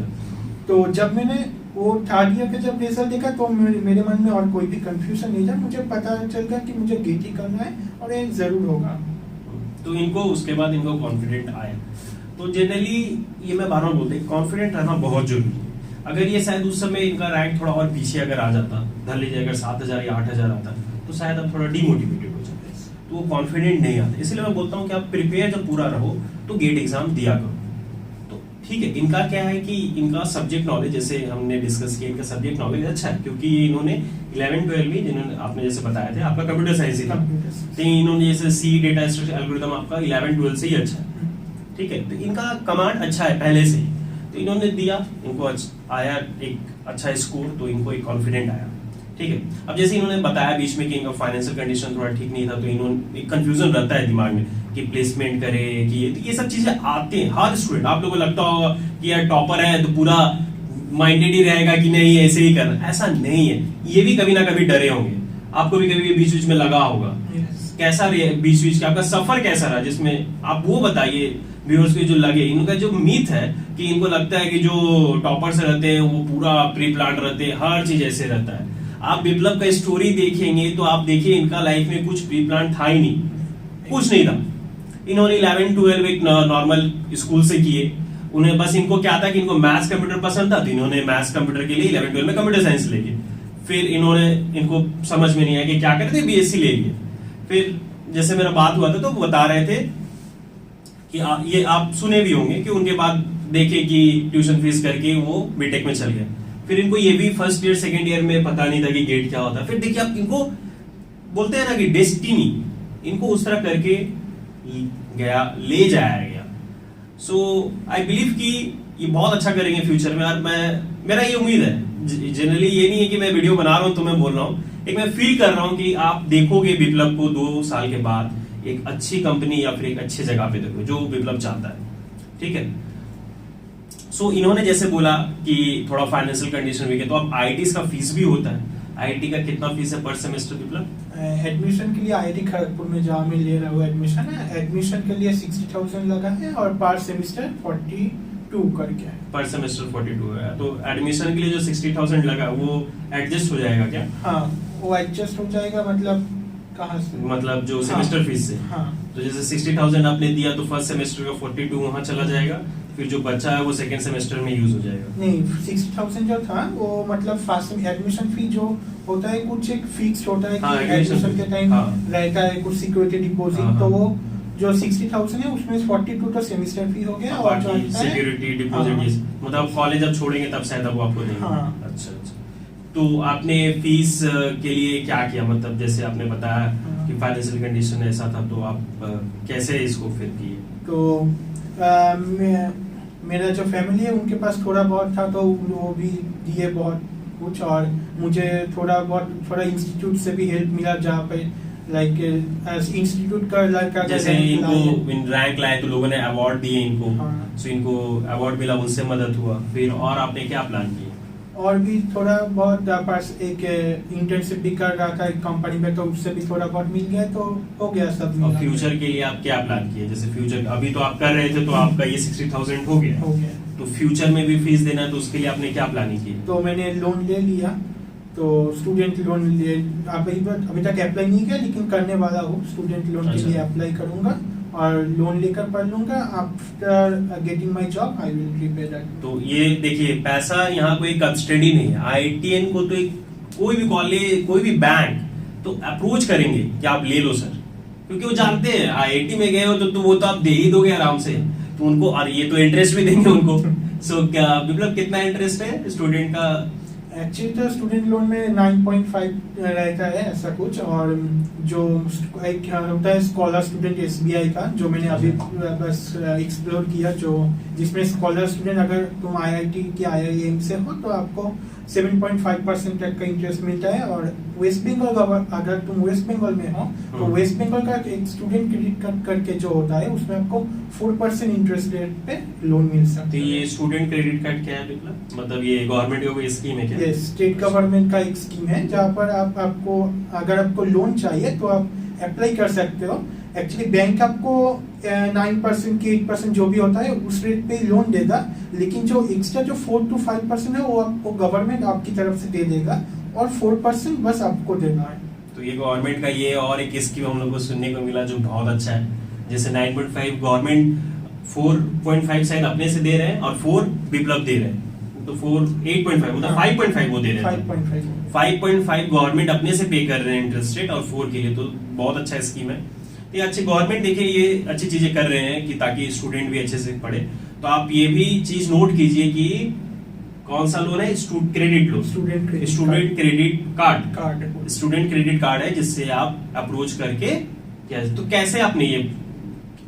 तो जब मैंने वो थर्ड ईयर का जब रिजल्ट देखा तो मेरे मन में और कोई भी कंफ्यूजन नहीं था, मुझे पता चल गया कि मुझे गेट ही करना है और ये जरूर होगा। तो इनको उसके बाद इनको कॉन्फिडेंट आया। तो जनरली ये मैं बार बार बोलते हैं, कॉन्फिडेंट रहना बहुत जरूरी है। अगर ये शायद उस समय इनका रैंक थोड़ा और पीछे अगर आ जाता, धर लीजिए अगर 7,000 या 8,000 आता, तो शायद अब थोड़ा डिमोटिवेटेड हो जाते, तो वो कॉन्फिडेंट नहीं आता। इसलिए मैं बोलता हूँ कि आप प्रिपेयर जब पूरा रहो तो गेट एग्जाम दिया करो। तो ठीक है, इनका क्या है कि इनका सब्जेक्ट नॉलेज, जैसे हमने डिस्कस किया, इनका सब्जेक्ट नॉलेज अच्छा है, क्योंकि इन्होंने 11-12 में, जिन्होंने आपने जैसे बताया थे आपका कंप्यूटर साइंस ही था, तो इन्होंने जैसे सी डेटा स्ट्रक्चर एल्गोरिथम आपका 11-12 से ही अच्छा है। ठीक है, तो इनका कमांड अच्छा है पहले से ही, तो इन्होंने दिया, इनको आया एक अच्छा स्कोर, तो इनको एक कॉन्फिडेंट आया। ठीक है, अब जैसे इन्होंने बताया बीच में कि इनका फाइनेंशियल कंडीशन थोड़ा ठीक नहीं था, तो इन्होंने एक कंफ्यूजन रहता है दिमाग में कि प्लेसमेंट करे कि ये सब चीजें आते हैं हर स्टूडेंट। आप लोगों को लगता होगा कि यार टॉपर है तो पूरा माइंडेड ही रहेगा कि नहीं ऐसे ही करना, ऐसा नहीं है। ये भी कभी ना कभी डरे होंगे, आपको भी कभी बीच बीच में लगा होगा। कैसा बीच बीच का आपका सफर कैसा रहा, जिसमें आप वो बताइए व्यूअर्स को जो लगे। इनका जो मीथ है कि इनको लगता है कि जो टॉपर्स रहते हैं वो पूरा प्री प्लान रहते हैं, हर चीज ऐसे रहता है। आप विप्लव का स्टोरी देखेंगे तो आप देखिए इनका लाइफ में कुछ प्री प्लान था ही नहीं, कुछ नहीं था। इन्होंने 11-12 एक नॉर्मल स्कूल से किए। उन्हें बस इनको क्या था कि इनको मैथ्स कंप्यूटर पसंद था, तो इन्होंने मैथ्स कंप्यूटर के लिए 11-12 में कंप्यूटर साइंस ले लिए। फिर इनको समझ में नहीं आया कि क्या करते, BSc ले लिए। फिर जैसे मेरा बात हुआ था तो वो बता रहे थे कि ये आप सुने भी होंगे कि उनके बाद देखे कि ट्यूशन फीस करके वो बीटेक में चल गए। फिर इनको ये भी फर्स्ट ईयर सेकंड ईयर में पता नहीं था कि गेट क्या होता है। फिर देखिए आप इनको बोलते हैं ना कि डेस्टिनी, इनको उस तरह करके गया, ले जाया गया। सो आई बिलीव कि ये बहुत अच्छा करेंगे फ्यूचर में। और मेरा ये उम्मीद है, जनरली ये नहीं है कि मैं वीडियो बना रहा हूं तो मैं बोल रहा हूं, एक मैं फील कर रहा हूं कि आप देखोगे विप्लव को 2 साल के बाद एक अच्छी कंपनी या फिर एक अच्छी जगह पे देखो, जो विप्लव चाहता है। ठीक है, सो इन्होंने जैसे बोला कि थोड़ा फाइनेंशियल कंडीशन वीक है, तो अब IIT का फीस भी होता है। IIT का कितना फीस है पर सेमेस्टर विप्लव? एडमिशन के लिए IIT खड़गपुर में जहाँ मैं ले रहा हूँ एडमिशन है, एडमिशन के लिए 60,000 लगा है और पर सेमेस्टर 42 करके है। पर सेमेस्टर 42 है, तो एडमिशन के लिए जो 60,000 लगा वो एडजस्ट हो जाएगा क्या? हाँ, वो एडजस्ट हो जाएगा। मतलब कहाँ से? मतलब जो सेमेस्टर फीस से। हाँ। तो जैसे 60,000 आपने दिया तो फर्स्ट सेमेस्टर का 42 वहाँ चला जाएगा, फिर जो बचा है वो सेकंड सेमेस्टर में यूज हो जाएगा। नहीं, 60,000 जो था वो मतलब फर्स्ट एडमिशन फी जो होता है कुछ एक फिक्स होता है कि एडमिशन के टाइम रहता है कुछ सिक्योरिटी डिपॉजिट, तो वो जो 60,000 है उसमें 42 तो सेमेस्टर फी हो गया और जो सिक्योरिटी डिपॉजिट मतलब कॉलेज अब छोड़ेंगे तब शायद वो आपको देंगे। अच्छा। तो आपने फीस के लिए क्या किया, मतलब जैसे आपने बताया कि फाइनेंशियल कंडीशन ऐसा था, तो आप कैसे इसको फिर किए? तो मेरा जो फैमिली है उनके पास थोड़ा बहुत था, तो वो भी दिए बहुत कुछ, और मुझे थोड़ा इंस्टीट्यूट से भी हेल्प मिला, जहाँ पे लाइक इंस्टीट्यूट का जैसे इनको रैंक लाए तो लोगों ने अवार्ड दिए इनको। सो इनको अवार्ड मिला, उनसे मदद हुआ। फिर और आपने क्या प्लान किया? और भी थोड़ा बहुत पास एक इंटर्नशिप भी कर रहा था एक कंपनी में, तो उससे भी थोड़ा बहुत मिल गया, तो हो गया सब। और फ्यूचर के लिए आप क्या प्लान किए? जैसे फ्यूचर अभी तो आप कर रहे थे, तो आपका ये 60,000 हो गया, तो फ्यूचर में भी फीस देना, तो उसके लिए आपने क्या प्लानिंग की? तो मैंने लोन ले लिया, तो स्टूडेंट लोन ले अभी तक अप्लाई नहीं किया, लेकिन करने वाला हूँ। स्टूडेंट लोन के लिए अप्लाई करूंगा और लोन लेकर पढ़ लूंगा। After getting my job I will repay that. तो ये देखिए, पैसा यहाँ कोई कंस्ट्रेंट ही नहीं है। IITian को तो कोई भी कॉलेज, कोई भी बैंक तो अप्रोच करेंगे कि आप ले लो सर, क्योंकि वो जानते हैं IIT में गए हो तो वो तो आप दे ही दोगे आराम से, तो उनको, और ये तो इंटरेस्ट भी देंगे उनको। सो क्या विप्लव कितना इंटरेस्ट है स्टूडेंट का? एक्चुअली तो स्टूडेंट लोन में 9.5 रहता है ऐसा कुछ, और जो एक होता है स्कॉलर स्टूडेंट SBI का, जो मैंने अभी बस एक्सप्लोर किया, जो जिसमें स्कॉलर स्टूडेंट अगर तुम आईआईटी की आईआईएम से हो तो आपको 7.5% तक का इंटरेस्ट मिलता है। और वेस्ट बंगाल अगर तुम वेस्ट बंगाल में हो तो वेस्ट बंगाल का एक स्टूडेंट क्रेडिट कार्ड करके जो होता है उसमें आपको 4% इंटरेस्ट रेट पे लोन मिल सकता है। तो ये स्टूडेंट क्रेडिट कार्ड क्या है मतलब ये गवर्नमेंट का कोई स्कीम है क्या? ये स्टेट गवर्नमेंट का एक स्कीम है जहाँ पर आपको अगर आपको लोन चाहिए तो आप अप्लाई कर सकते हो। एक्चुअली बैंक आपको 9% की 8% जो भी होता है उस रेट पे लोन देगा, लेकिन जो एक्स्ट्रा जो 4 to 5% है वो आपको गवर्नमेंट आपकी तरफ से दे देगा और 4% बस आपको देना है। तो ये गवर्नमेंट का ये और एक स्कीम हम लोग को सुनने को मिला जो बहुत अच्छा है, जैसे 9.5 गवर्नमेंट 4.5 शायद अपने से दे रहे हैं और 4 विप्लव दे रहे हैं, तो 8.5 मतलब 5.5 वो दे रहे हैं। 5.5 गवर्नमेंट अपने से पे कर रहे हैं इंटरेस्ट रेट और 4 के लिए, तो बहुत अच्छा स्कीम है। ये अच्छी गवर्नमेंट देखिए ये अच्छी चीजें कर रहे हैं कि ताकि स्टूडेंट भी अच्छे से पढ़े। तो आप ये भी चीज नोट कीजिए कि कौन सा लोन है, credit loan, student credit card, student credit card है जिससे आप अप्रोच करके तो कैसे आपने ये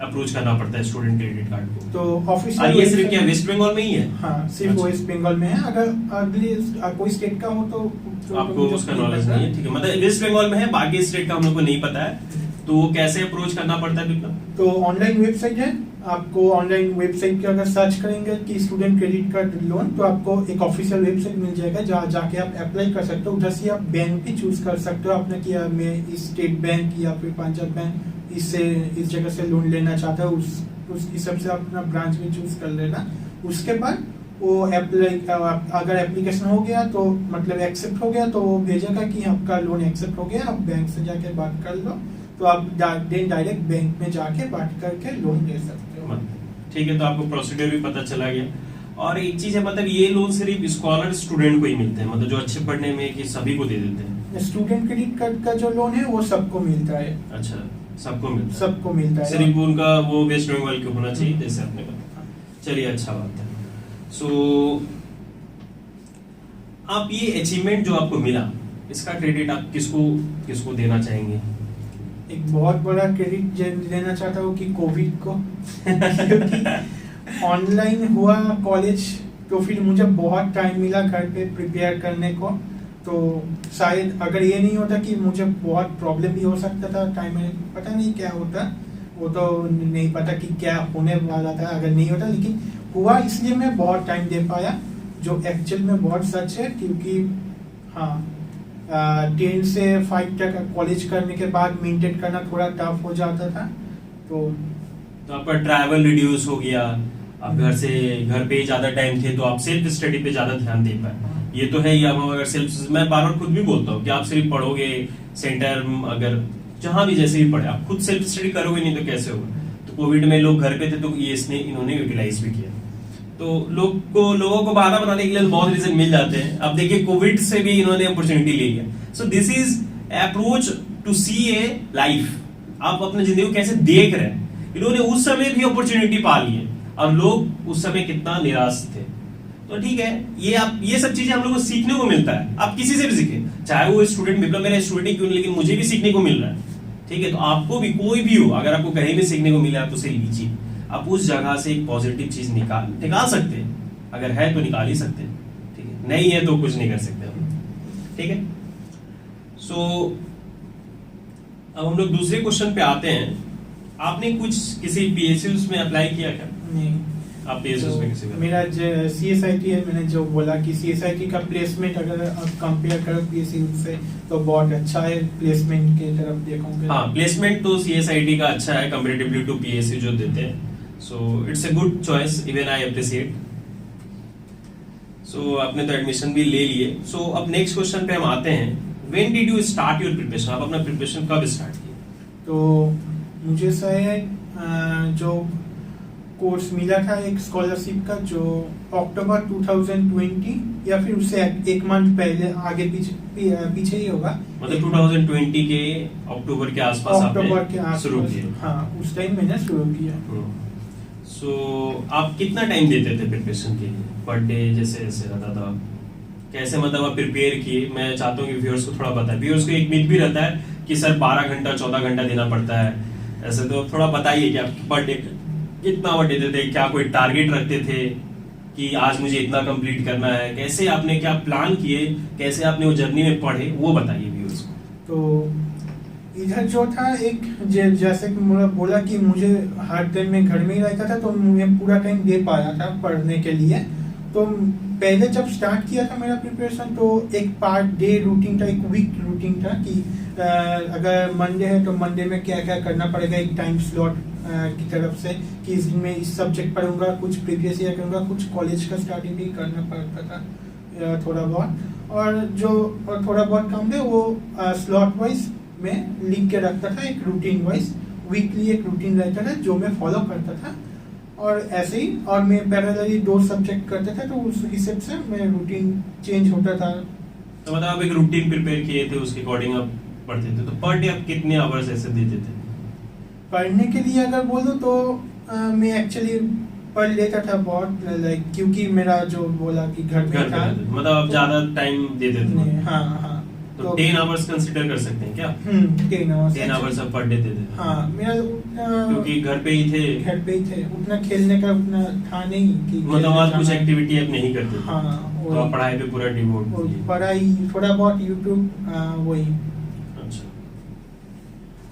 अप्रोच करना पड़ता है स्टूडेंट क्रेडिट कार्ड को? तो ऑफिशियल ये सिर्फ क्या वेस्ट बंगाल में ही है? हाँ, सिर्फ अच्छा। वेस्ट बंगाल में है। अगर अगले कोई स्टेट का हो तो आपको उसका नॉलेज नहीं है, ठीक है। मतलब वेस्ट बंगाल में है, बाकी स्टेट का हम लोग को नहीं पता है, तो वो कैसे अप्रोच करना पड़ता है विप्लव? तो ऑनलाइन वेबसाइट है, आपको ऑनलाइन वेबसाइट के अगर सर्च करेंगे कि स्टूडेंट क्रेडिट कार्ड लोन तो आपको एक ऑफिशियल वेबसाइट मिल जाएगा जहाँ जाके आप अप्लाई कर सकते हो। उधर से आप बैंक भी चूज कर सकते हो आपने कि मैं इस स्टेट बैंक या फिर पंजाब बैंक इस जगह से लोन लेना चाहता हूँ, उस हिसाब से अपना ब्रांच भी चूज कर लेना। उसके बाद वो अप्लाई अगर एप्लीकेशन हो गया तो मतलब एक्सेप्ट हो गया तो वो भेजेगा कि आपका लोन एक्सेप्ट हो गया, आप बैंक से जाके बात कर लो, तो आप डायरेक्ट बैंक में जाके बात करके लोन ले सकते हो। ठीक है, तो आपको प्रोसीड्यूर भी पता चला गया। और एक चीज है, मतलब ये लोन सिर्फ स्कॉलर स्टूडेंट को ही मिलते हैं, मतलब जो अच्छे पढ़ने में कि सभी को दे देते हैं? स्टूडेंट क्रेडिट कार्ड का जो लोन है वो सबको मिलता है। अच्छा, सबको मिलता है, सिर्फ उनका वो वेस्ट बंगाल के होना चाहिए जैसे आपने कहा। चलिए, अच्छा बात है। सो आप ये अचीवमेंट जो आपको मिला इसका क्रेडिट आप किसको देना चाहेंगे? एक बहुत बड़ा क्रेडिट देना चाहता हूँ कि कोविड को क्योंकि ऑनलाइन हुआ कॉलेज तो फिर मुझे बहुत टाइम मिला घर पे प्रिपेयर करने को। तो शायद अगर ये नहीं होता कि मुझे बहुत प्रॉब्लम भी हो सकता था, टाइम में पता नहीं क्या होता, वो तो नहीं पता कि क्या होने वाला था अगर नहीं होता, लेकिन हुआ इसलिए मैं बहुत टाइम दे पाया, जो एक्चुअल में बहुत सच है। क्योंकि हाँ, 10 से 5 तक कॉलेज करने के बाद मेंटेन करना थोड़ा टफ हो जाता था। तो आपका ट्रैवल रिड्यूस हो गया, आप घर पे ही ज्यादा टाइम थे, तो आप सेल्फ स्टडी पे ज्यादा ध्यान दे पाए। ये तो है ही। अब अगर मैं बार बार खुद भी बोलता हूँ कि आप सिर्फ पढ़ोगे सेंटर, अगर जहां भी जैसे भी पढ़े, आप खुद सेल्फ स्टडी करोगे नहीं तो कैसे होगा? तो कोविड में लोग घर पे थे तो ये इन्होंने यूटिलाइज भी किया। तो लोगों को बहाना बनाने के लिए बहुत रीजन मिल जाते हैं। अब देखिए कोविड से भी इन्होंने अपॉर्चुनिटी ले लिया। So this is approach to see a life. आप अपनी जिंदगी को कैसे देख रहे हैं। इन्होंने उस समय भी अपॉर्चुनिटी पा ली है और लोग उस समय कितना निराश थे। तो ठीक है, ये सब चीजें हम लोग को सीखने को मिलता है। आप किसी से भी सीखे, चाहे वो स्टूडेंट, मतलब मेरा स्टूडेंट क्यों नहीं, लेकिन मुझे भी सीखने को मिल रहा है। ठीक है, तो आपको भी, कोई भी हो, अगर आपको कहीं भी सीखने को मिले आप उसे लीजिए। आप उस जगह से एक पॉजिटिव चीज निकाल सकते हैं। अगर है तो निकाल ही सकते हैं, ठीक है, नहीं है तो कुछ नहीं कर सकते हम, ठीक है। सो अब हम लोग दूसरे क्वेश्चन पे आते हैं। आपने किसी पीएसयूज में अप्लाई किया क्या? नहीं। आप पीएसयूज में किसी में? मेरा सीएसआईटी है, मैंने जो बोला कि सीएसआईटी का प्लेसमेंट अगर आप कंपेयर करो पीएसयू से तो बहुत अच्छा है। प्लेसमेंट के तरफ देखोगे, हाँ, प्लेसमेंट तो सीएसआईटी का अच्छा है कंपैरेटिवली टू पीएसयू जो देते हैं। So it's a good choice, even I appreciate. So आपने तो एडमिशन भी ले लिए। सो अब नेक्स्ट क्वेश्चन पे हम आते हैं। When did you start your preparation? आप अपना प्रिपरेशन कब स्टार्ट किए? तो मुझे शायद जो कोर्स मिला था एक स्कॉलरशिप का, जो अक्टूबर 2020 या फिर उससे एक मंथ पहले, आगे पीछे ही होगा, मतलब 2020 के अक्टूबर के आसपास आपने शुरू किया? हाँ, उस टाइम मैंने शुरू किया। सो आप कितना टाइम देते थे प्रिपरेशन के लिए पर डे? जैसे रहता था, कैसे मतलब आप प्रिपेयर किए? मैं चाहता हूँ कि व्यूअर्स को थोड़ा बताएं। व्यूअर्स को एक मिथ भी रहता है कि सर 12 घंटा 14 घंटा देना पड़ता है, ऐसे तो थोड़ा बताइए कि आप पर डे। कितना वक्त देते थे, क्या कोई टारगेट रखते थे कि आज मुझे इतना कंप्लीट करना है, कैसे आपने क्या प्लान किए, कैसे आपने वो जर्नी में पढ़े, वो बताइए व्यूअर्स को। तो इधर जो था एक जैसे कि मुझे बोला कि मुझे हर दिन में घर में ही रहता था, तो मुझे पूरा टाइम दे पाया था पढ़ने के लिए। तो पहले जब स्टार्ट किया था मेरा प्रिपरेशन, तो एक पार्ट डे रूटीन था, एक वीक रूटीन था कि अगर मंडे है तो मंडे में क्या क्या करना पड़ेगा, एक टाइम स्लॉट की तरफ से कि इस दिन में इस सब्जेक्ट पढ़ूंगा, कुछ प्रीवियस ईयर करूंगा, कुछ कॉलेज का स्टडी भी करना पड़ता था थोड़ा बहुत, और जो थोड़ा बहुत काम थे वो स्लॉट वाइज में लिख के रखता था, एक रूटीन वाइज वीकली एक रूटीन रहता था जो मैं फॉलो करता था। और ऐसे ही, और मैं पैरेलली 2 सब्जेक्ट करता था, तो उस हिसाब से मैं रूटीन चेंज होता था। तो मतलब आप एक रूटीन प्रिपेयर किए थे, उसके अकॉर्डिंग आप पढ़ते थे। तो पर डे आप कितने आवर्स ऐसे देते थे? पढ़ने के लिए अगर बोलूँ तो मैं एक्चुअली पढ़ लेता था बहुत, लाइक क्योंकि मेरा जो बोला कि घर में था, मतलब आप ज्यादा टाइम देते थे। हाँ हाँ। तो 10 आवर्स कंसिडर कर सकते हैं क्या? 10 आवर्स आप पर डे देते थे। हाँ, मेरा क्योंकि घर पे ही थे, घर पे ही थे, उतना खेलने का उतना था नहीं कि मतलब आप कुछ एक्टिविटी आप नहीं करते थे। हाँ, तो आप पढ़ाई पे पूरा डिवोट थे। पढ़ाई थोड़ा बहुत यूट्यूब वही। अच्छा,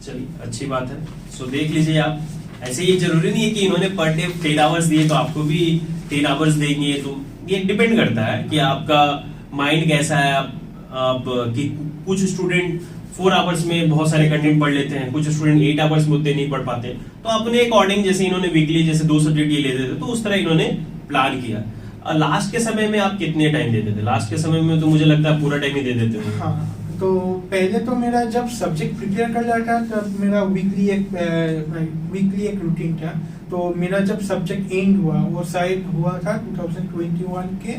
चलिए अच्छी बात है। सो देख लीजिए आप, ऐसे ये जरूरी नहीं है कि इन्होंने पर डे 10 आवर्स दिए तो आपको भी 10 आवर्स देंगे। तो ये डिपेंड करता है कि आपका माइंड कैसा है। आप कि कुछ स्टूडेंट 4 आवर्स में बहुत सारे कंटेंट पढ़ लेते हैं, कुछ स्टूडेंट 8 आवर्स में उतने नहीं पढ़ पाते। तो अपने अकॉर्डिंग, जैसे इन्होंने वीकली जैसे 2 सब्जेक्ट ये लेते थे, तो उस तरह इन्होंने प्लान किया। लास्ट के समय में आप कितने टाइम देते थे? लास्ट के समय में तो मुझे लगता है पूरा टाइम ही दे देते थे। हाँ, तो पहले तो मेरा जब सब्जेक्ट प्रिपेयर कर रहा था तब मेरा वीकली एक रूटीन था। तो मेरा जब सब्जेक्ट एंड हुआ वो शायद हुआ था 2021 के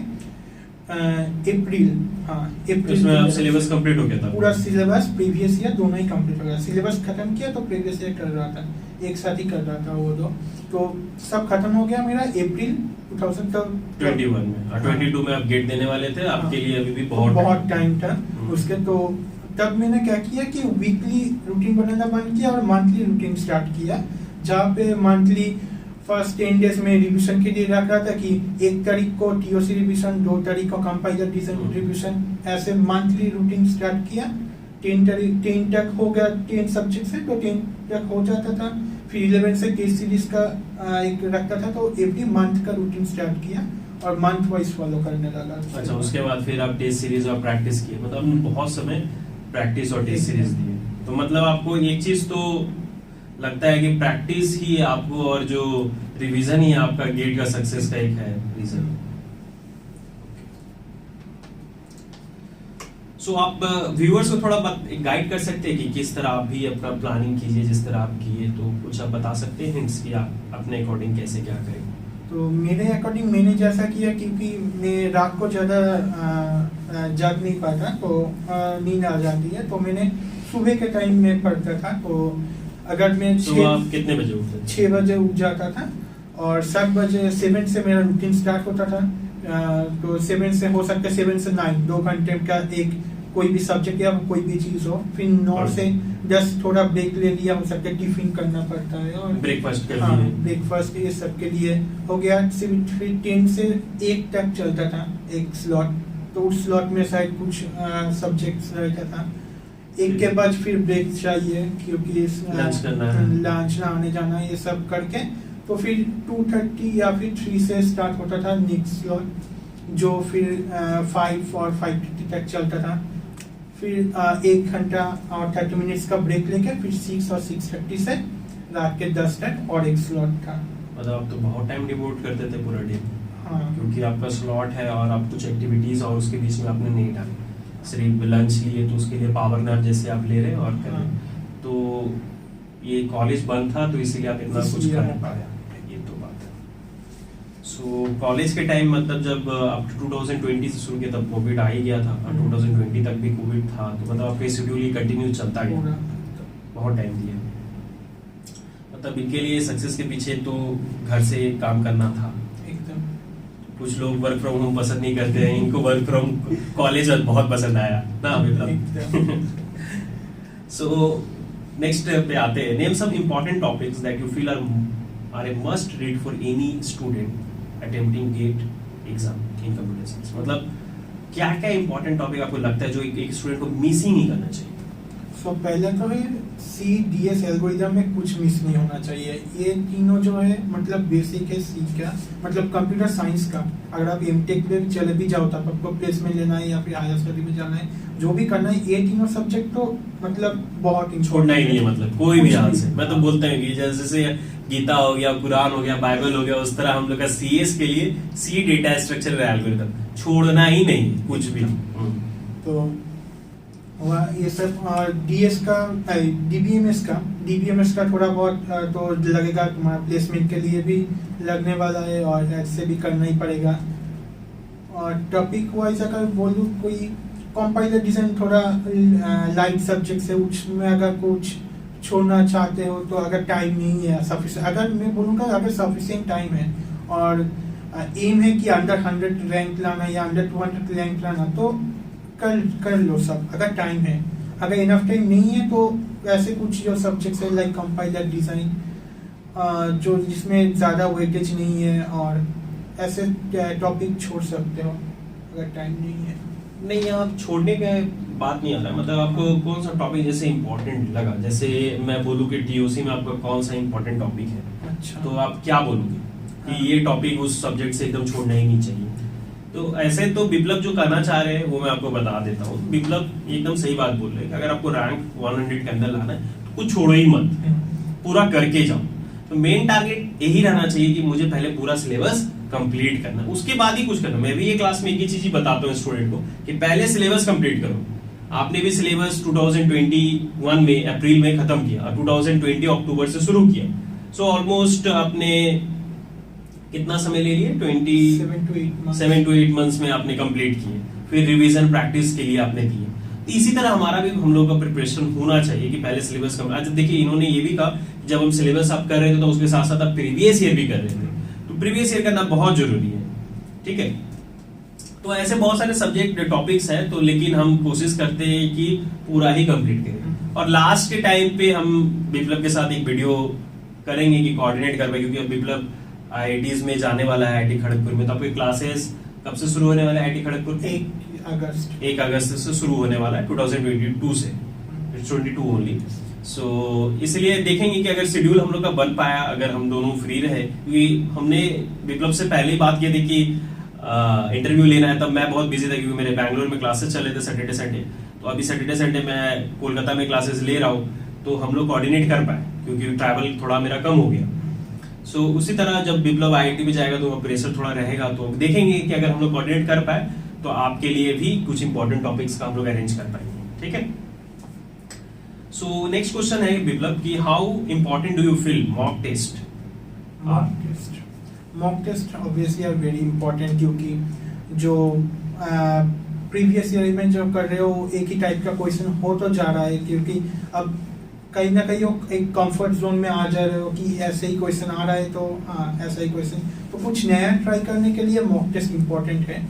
अप्रैल। हाँ, अप्रैल। इसमें आप सिलेबस कंप्लीट हो गया था? पूरा सिलेबस प्रीवियस ईयर दोनों ही कंप्लीट हो गया। सिलेबस खत्म किया तो प्रीवियस ईयर कर रहा था, एक साथ ही कर रहा था वो दो। तो सब खत्म हो गया मेरा अप्रैल 2021 में। 22 में आप गेट देने वाले थे। आपके लिए अभी भी बहुत टाइम था उसके। तो तब मैंने क्या किया कि वीकली रूटीन बनाना बंद किया और मंथली रूटीन स्टार्ट किया, जहाँ पे मंथली फर्स्ट 10 डेज में रिवीजन के लिए रख रहा था कि 1 तारीख को टीओसी रिवीजन, 2 तारीख को कंपाइलर डिजाइन रिवीजन, ऐसे मंथली रूटीन स्टार्ट किया। 10 तक हो गया, 10 सब्जेक्ट से तो 10 तक हो जाता था। फिर 11 से टेस्ट सीरीज का एक रखता था, तो एवरी मंथ का रूटीन स्टार्ट किया और मंथ वाइज फॉलो करने लगा। अच्छा, उसके बाद फिर आप टेस्ट सीरीज और प्रैक्टिस किए, मतलब आपने बहुत समय प्रैक्टिस और टेस्ट सीरीज दिए। तो मतलब आपको एक चीज तो लगता है कि प्रैक्टिस ही आपको और जो रिवीजन ही आपका गेट का सक्सेस का एक है रीजन। सो आप व्यूअर्स को थोड़ा गाइड कर सकते हैं कि किस तरह आप भी अपना प्लानिंग कीजिए, जिस तरह आप किए, तो कुछ आप बता सकते हैं हिंट्स कि आप अपने अकॉर्डिंग कैसे क्या करें? तो मेरे अकॉर्डिंग मैंने जैसा किया, क्योंकि मैं रात को ज़्यादा जाग नहीं पाता, तो नींद आ जाती है, तो मैंने सुबह के टाइम में पढ़ता था। तो अगर मैं आप कितने बजे उठते थे? 6 बजे उठ जाता था और 7 बजे 7 से मेरा रूटीन स्टार्ट होता था। तो 7 से हो सकता है 7 से 9 2 घंटे का एक कोई भी सब्जेक्ट या कोई भी चीज हो। फिर 9 से 10 थोड़ा ब्रेक ले लिया, हो सकता है टिफिन करना पड़ता है और ब्रेकफास्ट कर हाँ, लिए। ब्रेकफास्ट ये सब के लिए हो गया। फिर 10 से 1 तक चलता था एक स्लॉट, तो उस स्लॉट में शायद कुछ सब्जेक्ट्स रहता था। 1 के बाद फिर ब्रेक चाहिए, क्योंकि लंच करना है, लंच आने जाना, ये सब करके तो फिर 2:30 या फिर 3 से स्टार्ट होता था नेक्स्ट स्लॉट, जो फिर 5 और 5:30 तक चलता था। फिर 1 घंटा और 30 मिनट्स का ब्रेक लेके फिर 6 और 6:30 से रात के 10 तक और एक स्लॉट था। मतलब आप तो बहुत टाइम डिवोट करते थे पूरा डे। हाँ, क्योंकि आपका स्लॉट है और आप कुछ एक्टिविटीज और उसके बीच में आपने नहीं डाली, सिर्फ लंच लिए तो उसके लिए पावर नैप जैसे आप ले रहे और कर रहे। तो ये कॉलेज बंद था तो इसीलिए आप इतना कुछ कर नहीं पाया, ये तो बात है। सो कॉलेज के टाइम, मतलब जब आप 2020 से शुरू किया तब कोविड आ ही गया था और 2020 तक भी कोविड था, तो मतलब आपका शेड्यूल ही कंटिन्यू चलता गया, बहुत टाइम दिया। मतलब इनके लिए सक्सेस के पीछे तो घर से काम करना था। कुछ लोग वर्क फ्रॉम होम पसंद नहीं करते हैं, इनको वर्क फ्रॉम कॉलेज बहुत पसंद आया ना विप्लव। सो नेक्स्ट पे आते हैं। Name some important topics that you feel are are a must read for any student attempting GATE exam in computer science? मतलब क्या क्या इंपॉर्टेंट टॉपिक आपको लगता है जो एक स्टूडेंट को मिस ही नहीं करना चाहिए? सो पहले तो है सी डी एस एल्गोरिदम में कुछ मिस नहीं होना चाहिए। ये तीनों जो है मतलब बेसिक है सी का, मतलब कंप्यूटर साइंस का। अगर आप एमटेक में चले भी जाओ तब आपको प्लेसमेंट लेना है या फिर हायर स्टडी में जाना है, जो भी करना है, ये तीनों सब्जेक्ट तो मतलब बहुत छोड़ना ही नहीं है, मतलब कोई भी हाल से। मैं तो हाँ। बोलता हूँ कि जैसे गीता हो गया, कुरान हो गया, बाइबल हो गया, उस तरह हम लोग का सीएस के लिए सी डेटा स्ट्रक्चर एल्गोरिथम छोड़ना ही नहीं कुछ भी। तो ये सब डीएस का डीबीएमएस का थोड़ा बहुत तो लगेगा, तुम्हारा प्लेसमेंट के लिए भी लगने वाला है और ऐसे भी करना ही पड़ेगा। और टॉपिक वाइज अगर बोलूँ, कोई कंपाइलर डिजाइन थोड़ा लाइट सब्जेक्ट है, उसमें अगर कुछ छोड़ना चाहते हो तो अगर टाइम नहीं है सफिशिएंट, अगर मैं बोलूँगा अगर सफिशिएंट टाइम है और एम है कि अंडर 100 रैंक लाना या अंडर 200 रैंक लाना, तो कर लो सब अगर टाइम है। अगर इनफ टाइम नहीं है तो ऐसे कुछ जो सब्जेक्ट्स है लाइक कंपाइलर डिजाइन, जो जिसमें ज़्यादा वेटेज नहीं है, और ऐसे टॉपिक छोड़ सकते हो अगर टाइम नहीं है। नहीं, यहाँ छोड़ने का बात नहीं आ रहा है, मतलब आपको कौन सा टॉपिक जैसे इम्पोर्टेंट लगा? जैसे मैं बोलूँ कि टीओसी में आपका कौन सा इम्पोर्टेंट टॉपिक है, अच्छा, तो आप क्या बोलोगे कि ये टॉपिक उस सब्जेक्ट से एकदम छोड़ना ही नहीं चाहिए? तो ऐसे तो विप्लव जो करना चाह रहे हैं वो मैं आपको बता देता हूँ। विप्लव एकदम सही बात बोल रहे हैं कि अगर आपको रैंक 100 के अंदर लाना है तो कुछ छोड़ो ही मत, पूरा करके जाओ। तो मेन टारगेट यही रहना चाहिए कि मुझे पहले पूरा सिलेबस कंप्लीट करना, उसके बाद ही कुछ करना। मैं भी ये क्लास में एक ही चीज ही बताता हूँ स्टूडेंट को कि पहले सिलेबस कंप्लीट करो। आपने भी सिलेबस 2021 में अप्रैल में खत्म किया, 2020 अक्टूबर से शुरू किया, सो ऑलमोस्ट आपने कितना समय ले लिए? 7 to 8 मंथ्स में आपने कंप्लीट किए। फिर रिवीजन प्रैक्टिस के लिए आपने दिए। तो इसी तरह हमारा भी हम लोग का प्रिपरेशन होना चाहिए कि पहले सिलेबस कंप्लीट। देखिए, इन्होंने ये भी कहा जब हम सिलेबस आप कर रहे थे तो उसके साथ साथ आप प्रीवियस ईयर भी कर रहे थे, तो प्रीवियस ईयर करना बहुत जरूरी है। ठीक है, तो ऐसे बहुत सारे सब्जेक्ट टॉपिक्स हैं, तो लेकिन हम कोशिश करते हैं कि पूरा ही कंप्लीट करें। और लास्ट के टाइम पे हम विप्लव के साथ एक वीडियो करेंगे कि कोऑर्डिनेट कर पाए, क्योंकि अब विप्लव आईआईटीज में जाने वाला है, आईआईटी खड़गपुर में। तो आपकी क्लासेस कब से शुरू होने वाला है आईआईटी खड़गपुर? 1 अगस्त से शुरू होने वाला है, 2022 से, 22 ओनली। सो इसलिए देखेंगे कि अगर शेड्यूल हम लोग का बन पाया, अगर हम दोनों फ्री रहे, क्योंकि हमने विप्लव से पहले ही बात की थी कि इंटरव्यू लेना है, तब मैं बहुत बिजी था क्योंकि मेरे बैंगलोर में क्लासेस चल रहे थे सैटरडे संडे। तो अभी सैटरडे संडे मैं कोलकाता में क्लासेस ले रहा हूँ, तो हम लोग कोऑर्डिनेट कर पाए क्योंकि ट्रैवल थोड़ा मेरा कम हो गया। सो उसी तरह जब विप्लव आईआईटी में जाएगा तो प्रेशर थोड़ा रहेगा, तो देखेंगे कि अगर हम लोग कोऑर्डिनेट कर पाए तो आपके लिए भी कुछ इंपॉर्टेंट टॉपिक्स का हम लोग अरेंज कर पाएंगे। ठीक है, सो नेक्स्ट क्वेश्चन है विप्लव की, how important do you feel mock test? Mock test obviously are very important, क्योंकि जो प्रीवियस ईयर में जो कर रहे हो एक ही टाइप का क्वेश्चन हो तो जा रहा है, क्योंकि अब कहीं ना कहीं एक कंफर्ट जोन में आ जा रहे हो कि ऐसे ही क्वेश्चन आ रहा है तो ऐसा ही क्वेश्चन, तो कुछ नया ट्राई करने के लिए मॉक टेस्ट इम्पोर्टेंट है।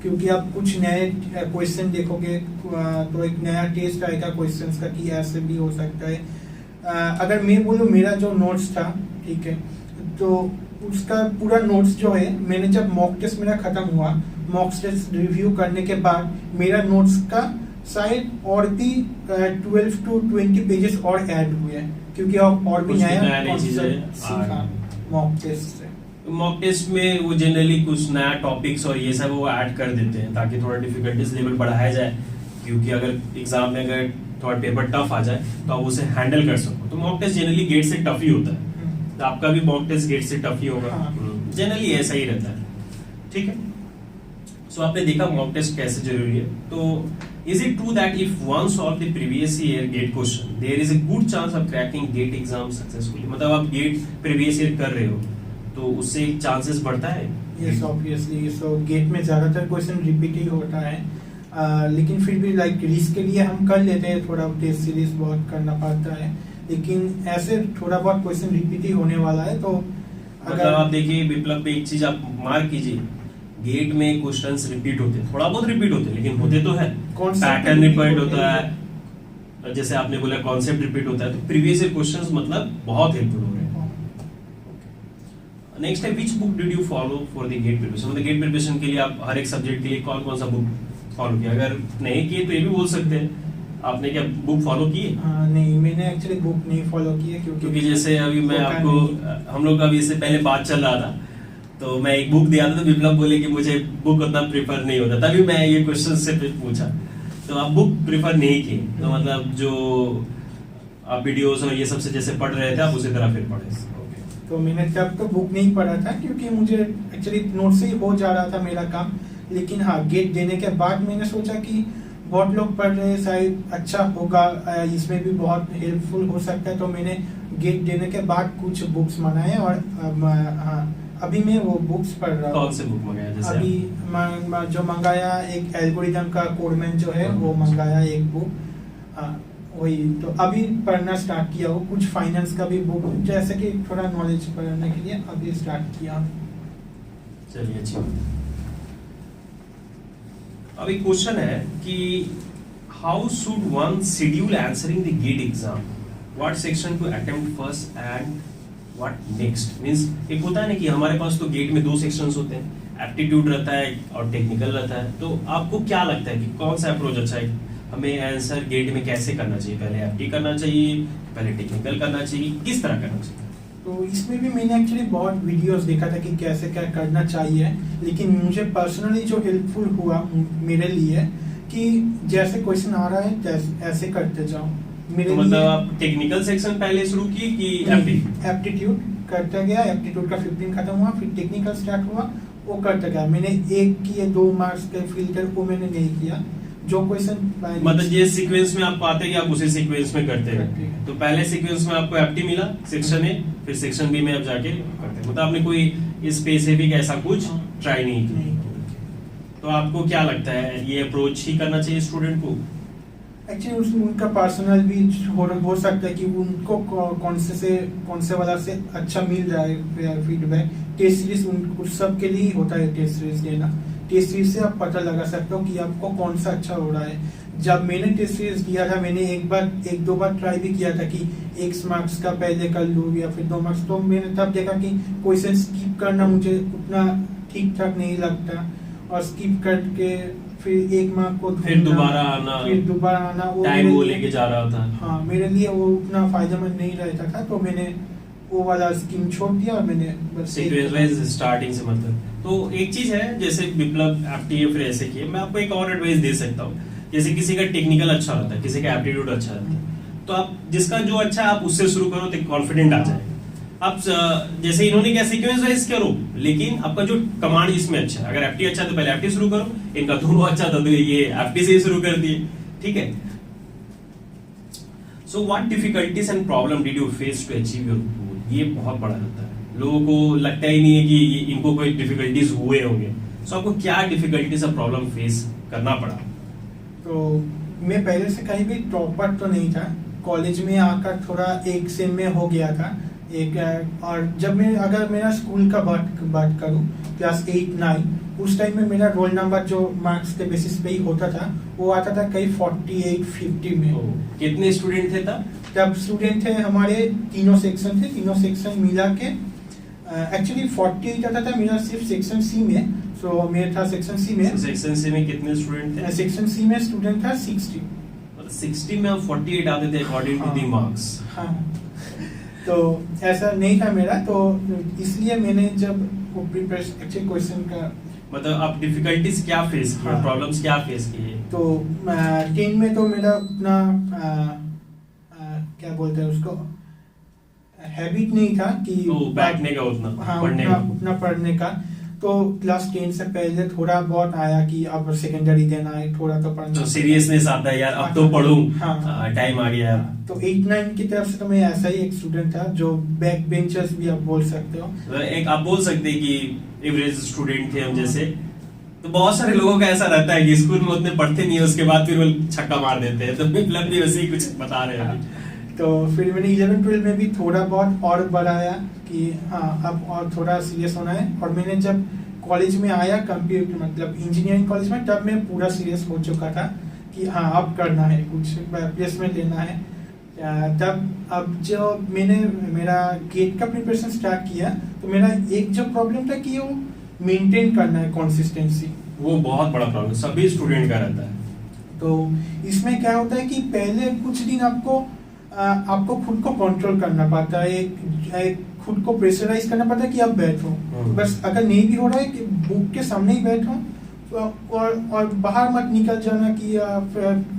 क्योंकि आप कुछ नए क्वेश्चन देखोगे तो एक नया टेस्ट आएगा क्वेश्चंस का कि ऐसे भी हो सकता है। अगर मैं बोलूँ, मेरा जो नोट्स था, ठीक है, तो उसका पूरा नोट्स जो है, मैंने जब मॉक टेस्ट मेरा खत्म हुआ, मॉक टेस्ट रिव्यू करने के बाद मेरा नोट्स का शायद और भी 12 to 20 पेजेस और ऐड हुए हैं, क्योंकि और भी नया कॉन्सेप्ट सीखा मॉक टेस्ट से। मॉक टेस्ट में वो जनरली कुछ नया टॉपिक्स और ये सब वो ऐड कर देते हैं ताकि थोड़ा डिफिकल्टीज लेवल बढ़ाया जाए, क्योंकि अगर एग्जाम में अगर थोड़ा पेपर टफ आ जाए तो आप उसे हैंडल कर सको। तो मॉक टेस्ट जनरली गेट से टफ ही होता है, तो आपका भी मॉक टेस्ट गेट से टफ ही होगा, जनरली ऐसा ही रहता है। ठीक है, सो आपने देखा मॉक टेस्ट कैसे जरूरी है। तो is it true that if one solve the previous year gate question there is a good chance of cracking gate exam successfully? मतलब आप गेट प्रीवियस ईयर कर रहे हो तो उससे चांसेस बढ़ता है? यस ऑब्वियसली, सो गेट में ज्यादातर क्वेश्चन रिपीट ही होता है, लेकिन फिर भी लाइक रिस्क के लिए हम कर लेते हैं, थोड़ा टेस्ट सीरीज बहुत करना पड़ता है, लेकिन ऐसे थोड़ा बहुत क्वेश्चन रिपीट ही होने वाला है। तो मतलब आप देखिए विप्लव पे एक चीज आप मार्क कीजिए, गेट में क्वेश्चंस रिपीट होते हैं, थोड़ा बहुत रिपीट होते हैं, लेकिन होते तो है। पैटर्न रिपीट होता है, जैसे आपने बोला कॉन्सेप्ट रिपीट होता है, तो प्रीवियस ईयर क्वेश्चंस मतलब बहुत हेल्पफुल हो रहे हैं। नेक्स्ट है which book did you follow for the GATE preparation, मतलब गेट प्रिपरेशन के लिए आप हर एक सब्जेक्ट के लिए कौन कौन सा बुक फॉलो किया? अगर नहीं किए तो ये भी बोल सकते हैं, आपने क्या बुक फॉलो की है? नहीं, मैंने एक्चुअली बुक नहीं फॉलो की है क्योंकि जैसे अभी मैं आपको, हम लोग का अभी इससे पहले बात चल रहा था, तो मैं एक बुक दिया था तो विप्लव बोले कि मुझे बुक उतना प्रेफर नहीं होता, तभी मैं ये क्वेश्चन से पूछा। तो आप बुक प्रेफर नहीं की, तो मतलब जो आप वीडियोस और ये सबसे जैसे पढ़ रहे थे आप उसी तरह फिर पढ़े? तो मैंने तब तो बुक नहीं पढ़ा था, क्योंकि मुझे एक्चुअली नोट से ही हो जा रहा था मेरा काम। लेकिन हाँ, गेट देने के बाद मैंने सोचा कि बहुत लोग पढ़ रहे हैं, शायद अच्छा होगा, इसमें भी बहुत हेल्पफुल हो सकता है। तो मैंने गेट देने के बाद कुछ बुक्स मंगाए, और हाँ, अभी मैं वो बुक्स पढ़ रहा हूँ। कौन से बुक मंगाया? जैसे अभी जो मंगाया, एक एल्गोरिथम का कोडमैन जो है वो मंगाया एक बुक, वही। तो अभी पढ़ना स्टार्ट किया हूँ, कुछ फाइनेंस का भी बुक, जैसे कि थोड़ा नॉलेज पढ़ने के लिए अभी स्टार्ट किया। चलिए, अच्छी बात। अभी क्वेश्चन है कि how should one schedule answering the GATE exam, what section to attempt first and what next? Means एक होता है ना कि हमारे पास तो गेट में 2 सेक्शंस होते हैं, एप्टीट्यूड रहता है और टेक्निकल रहता है। तो आपको क्या लगता है कि कौन सा अप्रोच अच्छा है, हमें आंसर गेट में कैसे करना चाहिए? पहले एप्टी करना चाहिए, पहले टेक्निकल करना चाहिए, किस तरह करना चाहिए? तो इसमें भी मैंने एक्चुअली बहुत वीडियोस देखा था कि कैसे क्या करना चाहिए, लेकिन मुझे पर्सनली जो हेल्पफुल हुआ मेरे लिए, कि जैसे क्वेश्चन आ रहा है ऐसे करते जाओ। तो मतलब आप टेक्निकल सेक्शन पहले शुरू किए कि एप्टीट्यूड करता गया, एप्टीट्यूड का 15 खत्म हुआ, फिर टेक्निकल स्टार्ट हुआ, वो करता गया। मैंने एक किए 2 मार्क्स के फिल्टर, वो मैंने नहीं किया। जो क्वेश्चन मतलब ये सीक्वेंस में आप पाते कि आप उसी सीक्वेंस में करते हैं। तो पहले सीक्वेंस में आपको एप्टी मिला सेक्शन ए, फिर सेक्शन बी में आप जाके करते हैं, मतलब आपने कोई स्पेसिफिक ऐसा कुछ ट्राई नहीं किया। तो आपको क्या लगता है ये अप्रोच ही करना चाहिए स्टूडेंट को? एक्चुअली उसमें उनका पर्सनल भी हो सकता है कि उनको कौन से वाला से अच्छा मिल रहा है फीडबैक। टेस्ट सीरीज उन सब के लिए होता है, टेस्ट सीरीज देना। टेस्ट सीरीज से आप पता लगा सकते हो कि आपको कौन सा अच्छा हो रहा है। जब मैंने टेस्ट सीरीज दिया था, मैंने एक दो बार ट्राई भी किया था कि X मार्क्स का पहले कर लूँ या फिर 2 मार्क्स। तो मैंने तब देखा कि क्वेश्चन स्किप करना मुझे उतना ठीक ठाक नहीं लगता, और स्किप करके फिर 1 मार्क को फिर दोबारा आना वो टाइम वो लेके जा रहा था। हाँ, मेरे लिए वो उतना फायदेमंद नहीं रहता था। तो मैंने वो वाला स्कीम छोड़ दिया, और मैंने बस सीक्वेंस वाइज स्टार्टिंग से मतलब। तो एक चीज है, जैसे विप्लव एप्टी फिर ऐसे किए, मैं आपको एक और एडवाइस दे सकता हूँ। जैसे किसी का टेक्निकल अच्छा रहता है, किसी का एप्टीट्यूड अच्छा रहता है, तो आप जिसका जो अच्छा है आप उससे शुरू करो तो कॉन्फिडेंट आ जाएगा। आप जैसे इन्होंने क्या सीक्वेंस वाइज करो, लेकिन आपका जो कमांड इसमें अच्छा है, अगर एप्टी अच्छा है तो पहले एप्टी शुरू करो, इनका दोनों अच्छा था तो ये एप्टी से ही शुरू कर दिए, ठीक है। So what difficulties and problem did you face to achieve your goal? ये बहुत बड़ा रहता है, लोगों को लगता ही नहीं है कि इनको कोई डिफिकल्टीज हुए होंगे। सो आपको क्या डिफिकल्टीज और प्रॉब्लम फेस करना पड़ा? तो मैं पहले से कहीं भी टॉपर तो नहीं था, कॉलेज में आकर थोड़ा एक सेम में हो गया था एक। और जब मैं अगर मेरा स्कूल का बात करूँ, क्लास 8-9, उस टाइम में मेरा रोल नंबर जो मार्क्स के बेसिस पे ही होता था, वो आता था कहीं 48-50 में। कितने स्टूडेंट थे तब? तब स्टूडेंट थे हमारे 3 सेक्शन थे, 3 सेक्शन मिला के एक्चुअली 48 आता था मेरा सिर्फ सेक्शन सी में। सो मेरा था सेक्शन सी में। सेक्शन सी में कितने स्टूडेंट थे? सेक्शन सी में स्टूडेंट था 60। 60 में 48 आते थे अकॉर्डिंग टू द मार्क्स। हाँ, तो ऐसा नहीं था मेरा, तो इसलिए मैंने जब वो प्रिपरेशन एक्चुअली क्वेश्चन का मतलब आप डिफिकल्टीज क्या फेस किए, प्रॉब्लम्स क्या फेस किए? तो 10 में तो मेरा उतना क्या बोलते हैं उसको, हैबिट नहीं था कि बैठने का उतना, हाँ, उतना पढ़ने का। तो क्लास 10 से पहले थोड़ा बहुत आया कि अब सेकेंडरी देना है, थोड़ा तो पढ़ना, तो सीरियसनेस आता है यार, अब तो पढ़ूं, टाइम आ गया। तो 8-9 की तरफ से तो मैं ऐसा ही एक स्टूडेंट था जो बैक बेंचर्स भी आप बोल सकते हो। एक आप बोल सकते हैं कि एवरेज स्टूडेंट थे हम जैसे। तो बहुत सारे लोगों का ऐसा रहता है कि स्कूल में उतने पढ़ते नहीं है, उसके बाद फिर वो छक्का मार देते हैं। तो विप्लव भी वैसे ही कुछ बता रहे हैं। तो फिर मैंने 11-12 में भी थोड़ा बहुत और बढ़ाया कि हाँ अब और थोड़ा सीरियस होना है। और मैंने जब कॉलेज में आया, कंप्यूटर मतलब इंजीनियरिंग कॉलेज में, तब मैं पूरा सीरियस हो चुका था कि हाँ अब करना है, कुछ प्लेसमेंट लेना है। तब अब जो मैंने मेरा गेट का प्रिपरेशन स्टार्ट किया तो मेरा एक जो प्रॉब्लम था कि वो मेंटेन करना है कंसिस्टेंसी, वो बहुत बड़ा प्रॉब्लम सभी स्टूडेंट का रहता है। तो इसमें क्या होता है कि पहले कुछ दिन आपको खुद को कंट्रोल करना पड़ता है, एक खुद को प्रेशराइज करना पड़ता है कि आप बैठो, बस अगर नहीं भी हो रहा है कि बुक के सामने ही बैठो और बाहर मत निकल जाना कि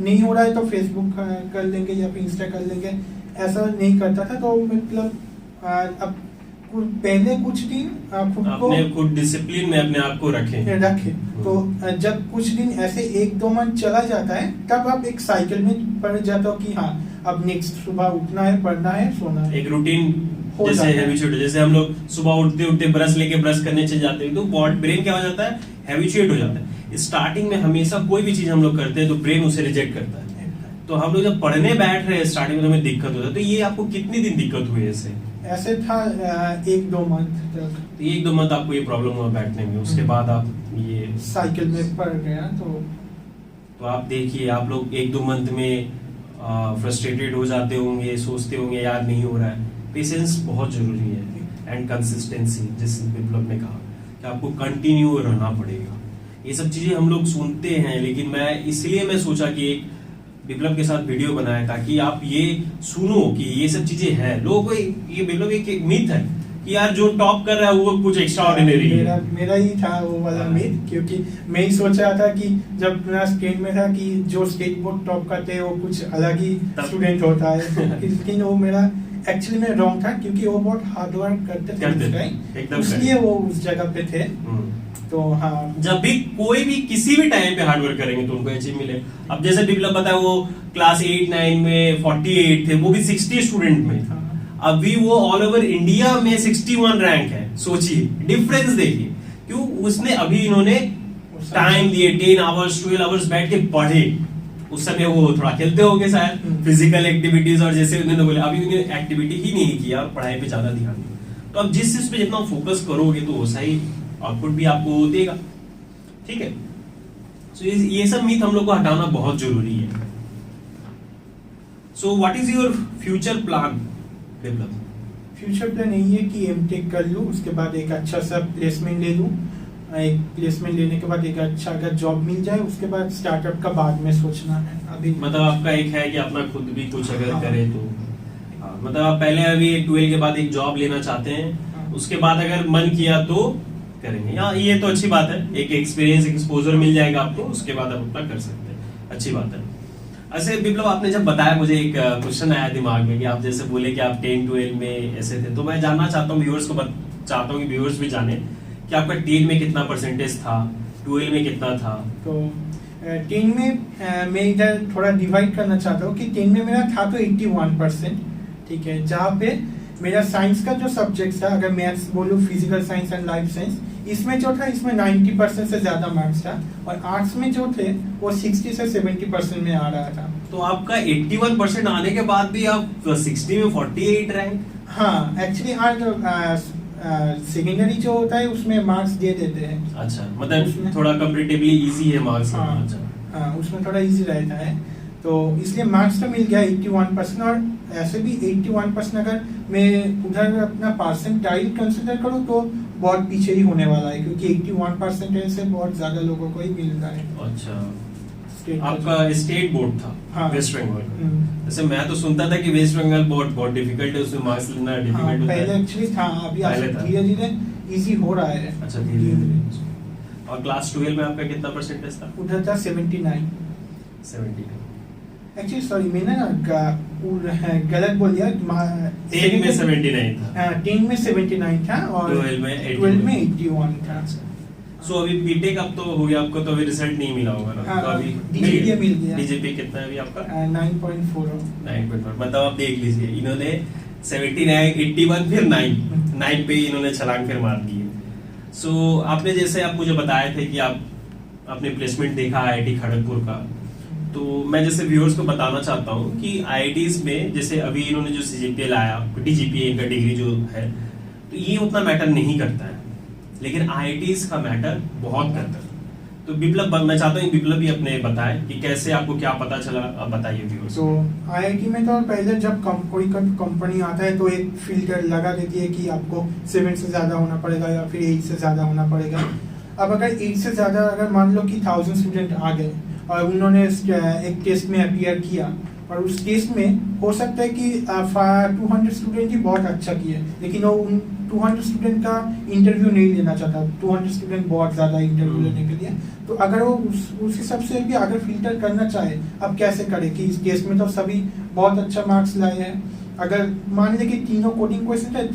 नहीं हो रहा है तो फेसबुक कर लेंगे या फिर इंस्टा कर लेंगे, ऐसा नहीं करता था। तो मतलब अब पहले कुछ दिन खुद डिसिप्लिन में अपने आप को रखे। तो जब कुछ दिन ऐसे 1-2 मंथ चला जाता है तब आप एक साइकिल में पड़ जाते हो कि हाँ अब नेक्स्ट सुबह उठना है, पढ़ना है, सोना है, एक रूटीन जैसे हैबिचुएट। जैसे हम लोग सुबह उठते उठते ब्रश लेके ब्रश करने चले जाते हैं तो ब्रेन क्या हो जाता है, हैबिचुएट हो जाता है। स्टार्टिंग में हमेशा कोई भी चीज हम लोग करते हैं तो ब्रेन उसे रिजेक्ट करता है। तो हम लोग जब पढ़ने बैठ रहे हैं स्टार्टिंग में हमें दिक्कत होता है, तो ये आपको कितनी दिन दिक्कत हुई ऐसे था 1-2 मंथ तक। 1-2 मंथ आपको ये प्रॉब्लम हुआ बैठने में, उसके बाद आप ये साइकिल में पड़ गया। तो आप देखिए आप लोग 1-2 मंथ में फ्रस्ट्रेटेड हो जाते होंगे, सोचते होंगे यार नहीं हो रहा है। पेशेंस बहुत जरूरी है एंड कंसिस्टेंसी, जिस विप्लव ने कहा कि आपको कंटिन्यू रहना पड़ेगा। ये सब चीजें हम लोग सुनते हैं, लेकिन इसलिए मैं सोचा कि एक विप्लव के साथ वीडियो बनाया ताकि आप ये सुनो कि ये सब चीजें हैं। लोगों को ये विप्लव एक मिथ है कि यार जो टॉप कर रहा है वो कुछ एक्स्ट्रा ऑर्डिनरी है। मेरा ही था वो वाला मिथ, क्योंकि मैं ही सोच रहा था कि जब मैं स्टेट में था कि जो स्टेट बोर्ड टॉप करते हैं वो कुछ अलग ही स्टूडेंट होता है, लेकिन वो मेरा एक्चुअली में रॉन्ग था, क्योंकि वो बहुत हार्ड वर्क करते थे, इसलिए वो उस जगह पे थे। तो हाँ, जब भी कोई भी किसी भी टाइम पे हार्ड वर्क करेंगे तो उनको अचीव मिले। अब जैसे विप्लव बताया वो क्लास 8-9 में 48 थे, वो भी 60 स्टूडेंट में। अभी वो ऑल ओवर इंडिया में 61 रैंक है। सोचिए डिफरेंस देखिए, क्यों उसने अभी इन्होंने टाइम दिए 10 आवर्स 12 आवर्स बैठ के पढ़े। उस समय वो थोड़ा खेलते होंगे शायद, फिजिकल एक्टिविटीज, और जैसे उन्होंने बोले अभी उन्होंने एक्टिविटी ही नहीं किया और पढ़ाई पे ज्यादा ध्यान दिया। तो अब जिस चीज पे जितना फोकस करोगे तो वैसा ही आउटपुट भी आपको देगा। ठीक है, सो ये सब मीथ हम लोग को हटाना बहुत जरूरी है। So what is your future plan Viplav? Future plan यही है कि एमटेक कर लूँ, उसके बाद एक अच्छा सा प्लेसमेंट ले लूँ। एक प्लेसमेंट लेने के बाद एक अच्छा अगर जॉब मिल जाए, उसके बाद स्टार्टअप का बाद में सोचना है। अभी मतलब आपका एक है कि अपना खुद भी कुछ अगर करे तो मतलब आप पहले अभी 12 के बाद एक जॉब लेना चाहते हैं, उसके बाद अगर मन किया तो करेंगे। ये तो अच्छी बात है, एक एक्सपीरियंस एक्सपोजर मिल जाएगा आपको, उसके बाद आप अपना कर सकते हैं, अच्छी बात है। ऐसे विप्लव आपने जब बताया, मुझे एक क्वेश्चन आया दिमाग में कि आप जैसे बोले कि आप 10-12 में ऐसे थे, तो मैं जानना चाहता हूँ व्यूअर्स को, चाहता हूँ कि व्यूअर्स भी जाने कि आपका 10 में कितना परसेंटेज था, 12 में कितना था? तो 10 में मैं इधर थोड़ा डिवाइड करना चाहता हूँ कि 10 में मेरा था तो 81%, ठीक है, जहाँ पे मेरा साइंस का जो सब्जेक्ट था, अगर मैथ्स बोलूँ, physical science and life science, इसमें जो था इसमें 90% से ज्यादा मार्क्स था, और आर्ट्स में जो थे वो 60 से 70% में आ रहा था। तो आपका 81% आने के बाद भी आप 60 में 48 रैंक? हाँ, एक्चुअली आज सेकेंडरी जो होता है उसमें मार्क्स दे देते हैं। अच्छा, मतलब थोड़ा कंपैरेटिवली इजी है मार्क्स? हाँ, अच्छा, हाँ, उसमें थोड़ा इजी रहता है, तो इसलिए मार्क्स तो मिल गया 81%। और ऐसे भी 81% अगर मैं उधर अपना परसेंटाइल कंसिडर करूँ तो बहुत पीछे ही होने वाला है, क्योंकि 81% से बहुत ज्यादा लोगों को ही मिल रहा है। अच्छा, आपका स्टेट बोर्ड था? हाँ, वेस्ट बंगाल। जैसे मैं तो सुनता था कि वेस्ट बंगाल बहुत डिफिकल्ट है, उसमें मार्क्स लेना डिफिकल्ट होता है। पहले एक्चुअली था, अभी धीरे-धीरे इजी हो रहा है। अच्छा, धीरे-धीरे। और क्लास 12 में आपका कितना परसेंटेज था? उधर था 79। एक्चुअली सॉरी, मैंने ना गलत बोल दिया। 10 में 79 था। 10 में 79 था और 12 में 81 था। सो अभी बीटेक अब तो हो गया, आपको तो अभी रिजल्ट नहीं मिला होगा ना? तो अभी डीजीपी मिल गया। डीजीपी कितना है अभी आपका? 9.4। 9.4, मतलब आप देख लीजिए, इन्होंने 79, 81 फिर 9 पे इन्होंने छलांग फिर मार दी है। सो आपने जैसे आप मुझे बताए थे कि आप आपने प्लेसमेंट देखा IIT खड़गपुर का, तो मैं जैसे व्यूअर्स को बताना चाहता हूँ कि IITs में जैसे अभी इन्होंने जो CGPA लाया, DGPA इनका डिग्री जो है, तो ये उतना मैटर नहीं करता है, लेकिन IITs का मैटर बहुत करता है। तो बिप्लब, मैं चाहता हूँ बिप्लब भी अपने बताएं कि कैसे आपको क्या पता चला, अब बताइए व्यूअर्स। तो आईआईटी में तो पहले जब कोई कंपनी आता है तो एक फिल्टर लगा देती है कि आपको 7 से ज़्यादा होना पड़ेगा या फिर 8 से ज़्यादा होना पड़ेगा। अब अगर 8 से ज़्यादा, अगर मान लो कि 1000 स्टूडेंट आ गए और उन्होंने एक टेस्ट में अपीयर किया और उस टेस्ट में हो सकता है कि 200 स्टूडेंट ही बहुत अच्छा किए, लेकिन वो उन 200 स्टूडेंट का इंटरव्यू नहीं लेना चाहता। 200 स्टूडेंट बहुत ज़्यादा इंटरव्यू लेने के लिए, तो अगर वो उस हिसाब से भी अगर फिल्टर करना चाहे, अब कैसे करे कि इस केस में तो सभी बहुत अच्छा मार्क्स लाए हैं। अगर मान लें कि तीनों कोडिंग क्वेश्चन है,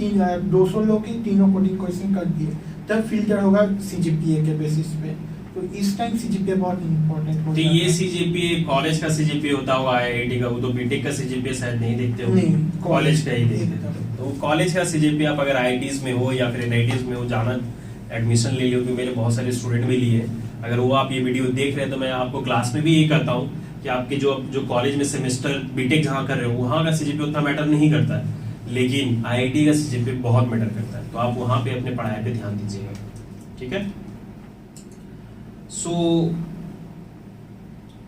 200 लोग ही तीनों कोडिंग क्वेश्चन कर दिए, तब फिल्टर होगा सीजीपीए के बेसिस पे। तो इस टाइम सीजीपीए बहुत इंपॉर्टेंट होता तो है। ये सीजीपीए कॉलेज का सीजीपीए होता होगा आईआईटी का, वो तो बीटेक का सीजीपीए शायद नहीं देखते हो, नहीं, कॉलेज का ही देखते एकदम। हो। तो कॉलेज का सीजीपीए आप अगर आईआईटीज में हो या फिर एनआईटीज में हो, जाना एडमिशन ले लियो, क्योंकि मेरे बहुत सारे स्टूडेंट भी लिए। अगर वो आप ये वीडियो देख रहे हैं तो मैं आपको क्लास में भी ये करता हूँ कि आपके जो कॉलेज में सेमेस्टर बीटेक जहाँ कर रहे हो वहाँ का सीजीपीए उतना मैटर नहीं करता है, लेकिन आईआईटी का सीजीपीए बहुत मैटर करता है। तो आप वहाँ पे अपने पढ़ाई पे ध्यान दीजिएगा, ठीक है। सो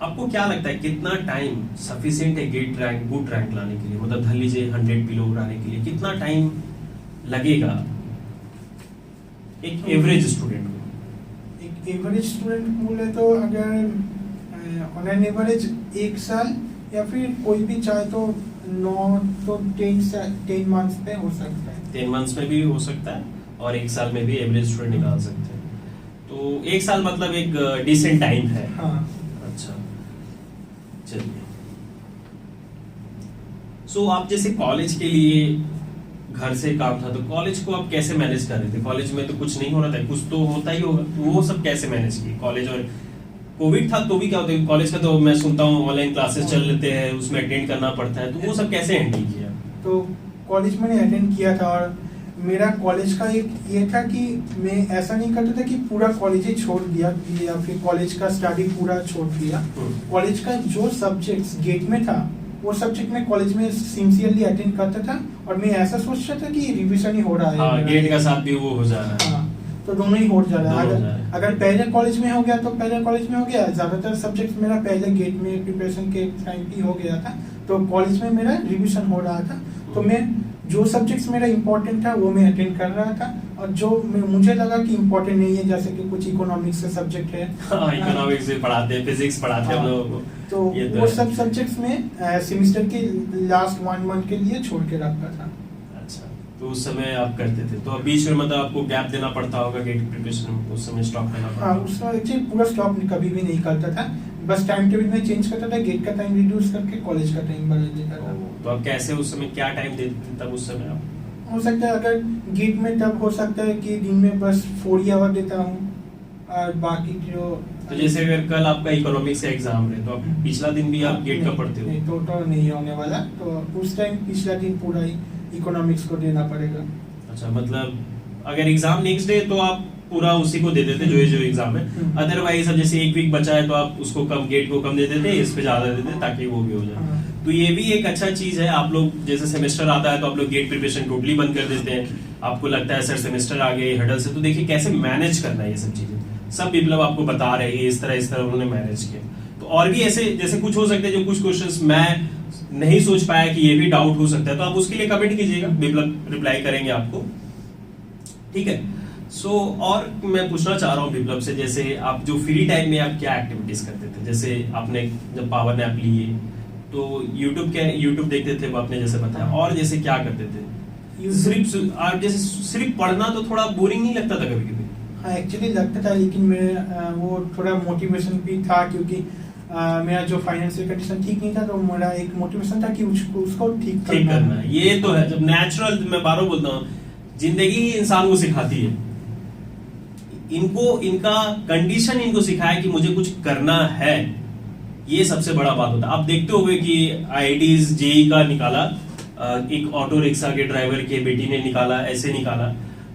आपको क्या लगता है कितना टाइम सफिशिएंट है गेट रैंक, गुड रैंक लाने के लिए? मतलब धर लीजिए 100 बिलो लाने के लिए कितना टाइम लगेगा एक एवरेज स्टूडेंट को? एक एवरेज स्टूडेंट बोले तो अगर ऑन एन एवरेज 1 साल, या फिर कोई भी चाहे तो 9 तो 10 मंथ्स पे हो सकता है। 10 मंथ्स में भी हो सकता है और 1 साल में भी एवरेज स्टूडेंट निकाल सकते हैं। तो 1 साल मतलब एक डिसेंट टाइम है। हाँ। अच्छा, चलिए। सो आप जैसे कॉलेज के लिए घर से काम था, तो कॉलेज को आप कैसे मैनेज कर रहे थे? कॉलेज में तो कुछ नहीं हो रहा था, कुछ तो होता ही होगा, तो वो सब कैसे मैनेज किए? कॉलेज और कोविड था तो भी क्या होता है, कॉलेज का तो मैं सुनता हूँ ऑनलाइन क्लासेस चल लेते हैं, उसमें अटेंड करना पड़ता है, तो वो सब कैसे हैंडल किया? तो कॉलेज मैंने अटेंड किया था, और मेरा कॉलेज का एक ये था कि मैं ऐसा नहीं करता था कि पूरा कॉलेज ही छोड़ दिया या फिर कॉलेज का स्टडी पूरा छोड़ दिया। कॉलेज का जो सब्जेक्ट्स गेट में था वो सब्जेक्ट में कॉलेज में सिंसियरली अटेंड करता था, और मैं ऐसा सोचता था कि रिवीजन ही हो रहा है। हाँ, गेट का साथ भी वो हो जा रहा है। हाँ, तो दोनों ही हो जा रहा है। अगर पहले कॉलेज में हो गया तो पहले कॉलेज में हो गया, ज्यादातर सब्जेक्ट मेरा पहले गेट में प्रिपरेशन के टाइम भी हो गया था, तो कॉलेज में मेरा रिवीजन हो रहा था। तो मैं जो सब्जेक्ट्स मेरा इंपॉर्टेंट था वो मैं अटेंड कर रहा था, और जो मुझे लगा कि इंपॉर्टेंट नहीं है, जैसे कि कुछ इकोनॉमिक्स का सब्जेक्ट है, इकोनॉमिक्स भी पढ़ाते हैं, फिजिक्स पढ़ाते हैं हम लोगों को, तो वो सब सब्जेक्ट्स में सेमेस्टर के लास्ट 1 मंथ के लिए छोड़ के रखा था। अच्छा, तो उस समय आप करते थे, तो बीच में मतलब आपको गैप देना पड़ता होगा गेट प्रिपरेशन में, उस समय स्टॉप करना पड़ता? हाँ, उस समय पूरा स्टॉप कभी भी नहीं करता था, बस टाइम टेबल में चेंज करता था, गेट का टाइम रिड्यूस करके कॉलेज का टाइम बढ़ा देता था। तो आप कैसे उस समय क्या टाइम देते थे तब उस समय आप? हो सकता है अगर गेट में तब हो सकता है कि दिन में बस 4 आवर देता हूँ, और बाकी जो तो जैसे अगर कल आपका इकोनॉमिक्स का एग्जाम है तो आप पिछला दिन भी आप गेट का पढ़ते हो? नहीं, टोटल नहीं होने वाला, तो उस टाइम पिछला दिन पूरा ही इकोनॉमिक्स को देना पड़ेगा। अच्छा, मतलब अगर एग्जाम नेक्स्ट डे तो आप पूरा उसी को दे देते जो एग्जाम है, अदरवाइज अब जैसे 1 वीक बचा है तो आप उसको कम, गेट को कम दे देते, इस पे ज्यादा देते ताकि वो भी हो जाए। तो ये भी एक अच्छा चीज है। आप लोग जैसे सेमेस्टर आता है तो आप लोग गेट प्रिपरेशन टोटली बंद कर देते हैं, आपको लगता है सर सेमेस्टर आ गए हडल से, तो देखिए कैसे मैनेज करना है ये सब चीजें, सब बिप्लब आपको बता रहे हैं इस तरह उन्होंने मैनेज किया। तो और भी ऐसे जैसे कुछ हो सकते हैं जो कुछ क्वेश्चंस मैं नहीं सोच पाया कि ये भी डाउट हो सकता है, तो आप उसके लिए कमेंट कीजिएगा, बिप्लब रिप्लाई करेंगे आपको, ठीक है। सो और मैं पूछना चाह रहा हूँ बिप्लब से, जैसे आप जो फ्री टाइम में आप क्या एक्टिविटीज करते थे? जैसे आपने जब पावर नैप लिए तो यूट्यूब देखते थे, वो आपने जैसे बताया, और जैसे क्या करते थे? सिर्फ पढ़ना तो थोड़ा बोरिंग नहीं लगता था कभी कभी? हाँ, एक्चुअली लगता था, लेकिन मेरा वो थोड़ा मोटिवेशन भी था, क्योंकि मेरा जो फाइनेंशियल कंडीशन ठीक नहीं था, तो मेरा एक मोटिवेशन था कि उसको ठीक करना है। ये तो है, जब नेचुरल, मैं बारों बोलता हूँ, जिंदगी ही इंसान को सिखाती है। इनका कंडीशन इनको सिखाया कि मुझे कुछ करना है, ये सबसे बड़ा बात होता है। आप देखते होंगे कि आईआईटीज जेईई का निकाला, एक ऑटो रिक्शा के ड्राइवर के बेटी ने निकाला, ऐसे निकाला,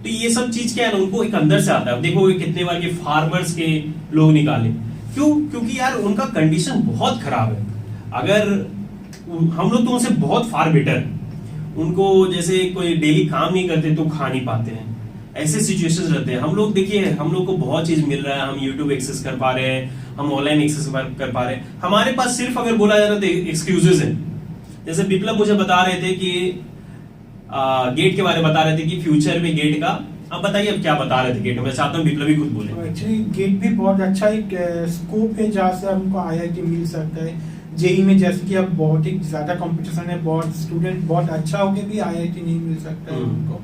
तो ये सब चीज क्या है ना, उनको एक अंदर से आता है। देखोगे कितने बार के फार्मर्स के लोग निकाले, क्यों? क्योंकि यार उनका कंडीशन बहुत खराब है। अगर हम लोग तो उनसे बहुत फार बेटर, उनको जैसे कोई डेली काम नहीं करते तो खा नहीं पाते हैं, ऐसे सिचुएशंस रहते हैं। हम लोग देखिए, हम लोग को बहुत चीज मिल रहा है, हम यूट्यूब एक्सेस कर पा रहे हैं, हम ऑनलाइन एक्सेस कर पा रहे हैं, हमारे पास सिर्फ अगर बोला जाए तो एक्सक्यूजेस है। जैसे बिप्लब मुझे बता रहे थे कि गेट के बारे में बता रहे थे कि फ्यूचर में गेट का, अब बताइए अब क्या बता रहे थे गेट में। मैं चाहता हूँ बिप्लब भी खुद बोले। एक्चुअली गेट भी बहुत अच्छा एक स्कोप है जहाँ से हमको आईआईटी मिल सकता है। जेई में जैसे कि अब बहुत ही ज्यादा कंपटीशन है, बहुत स्टूडेंट बहुत अच्छा होके भी आईआईटी नहीं मिल सकता है उनको,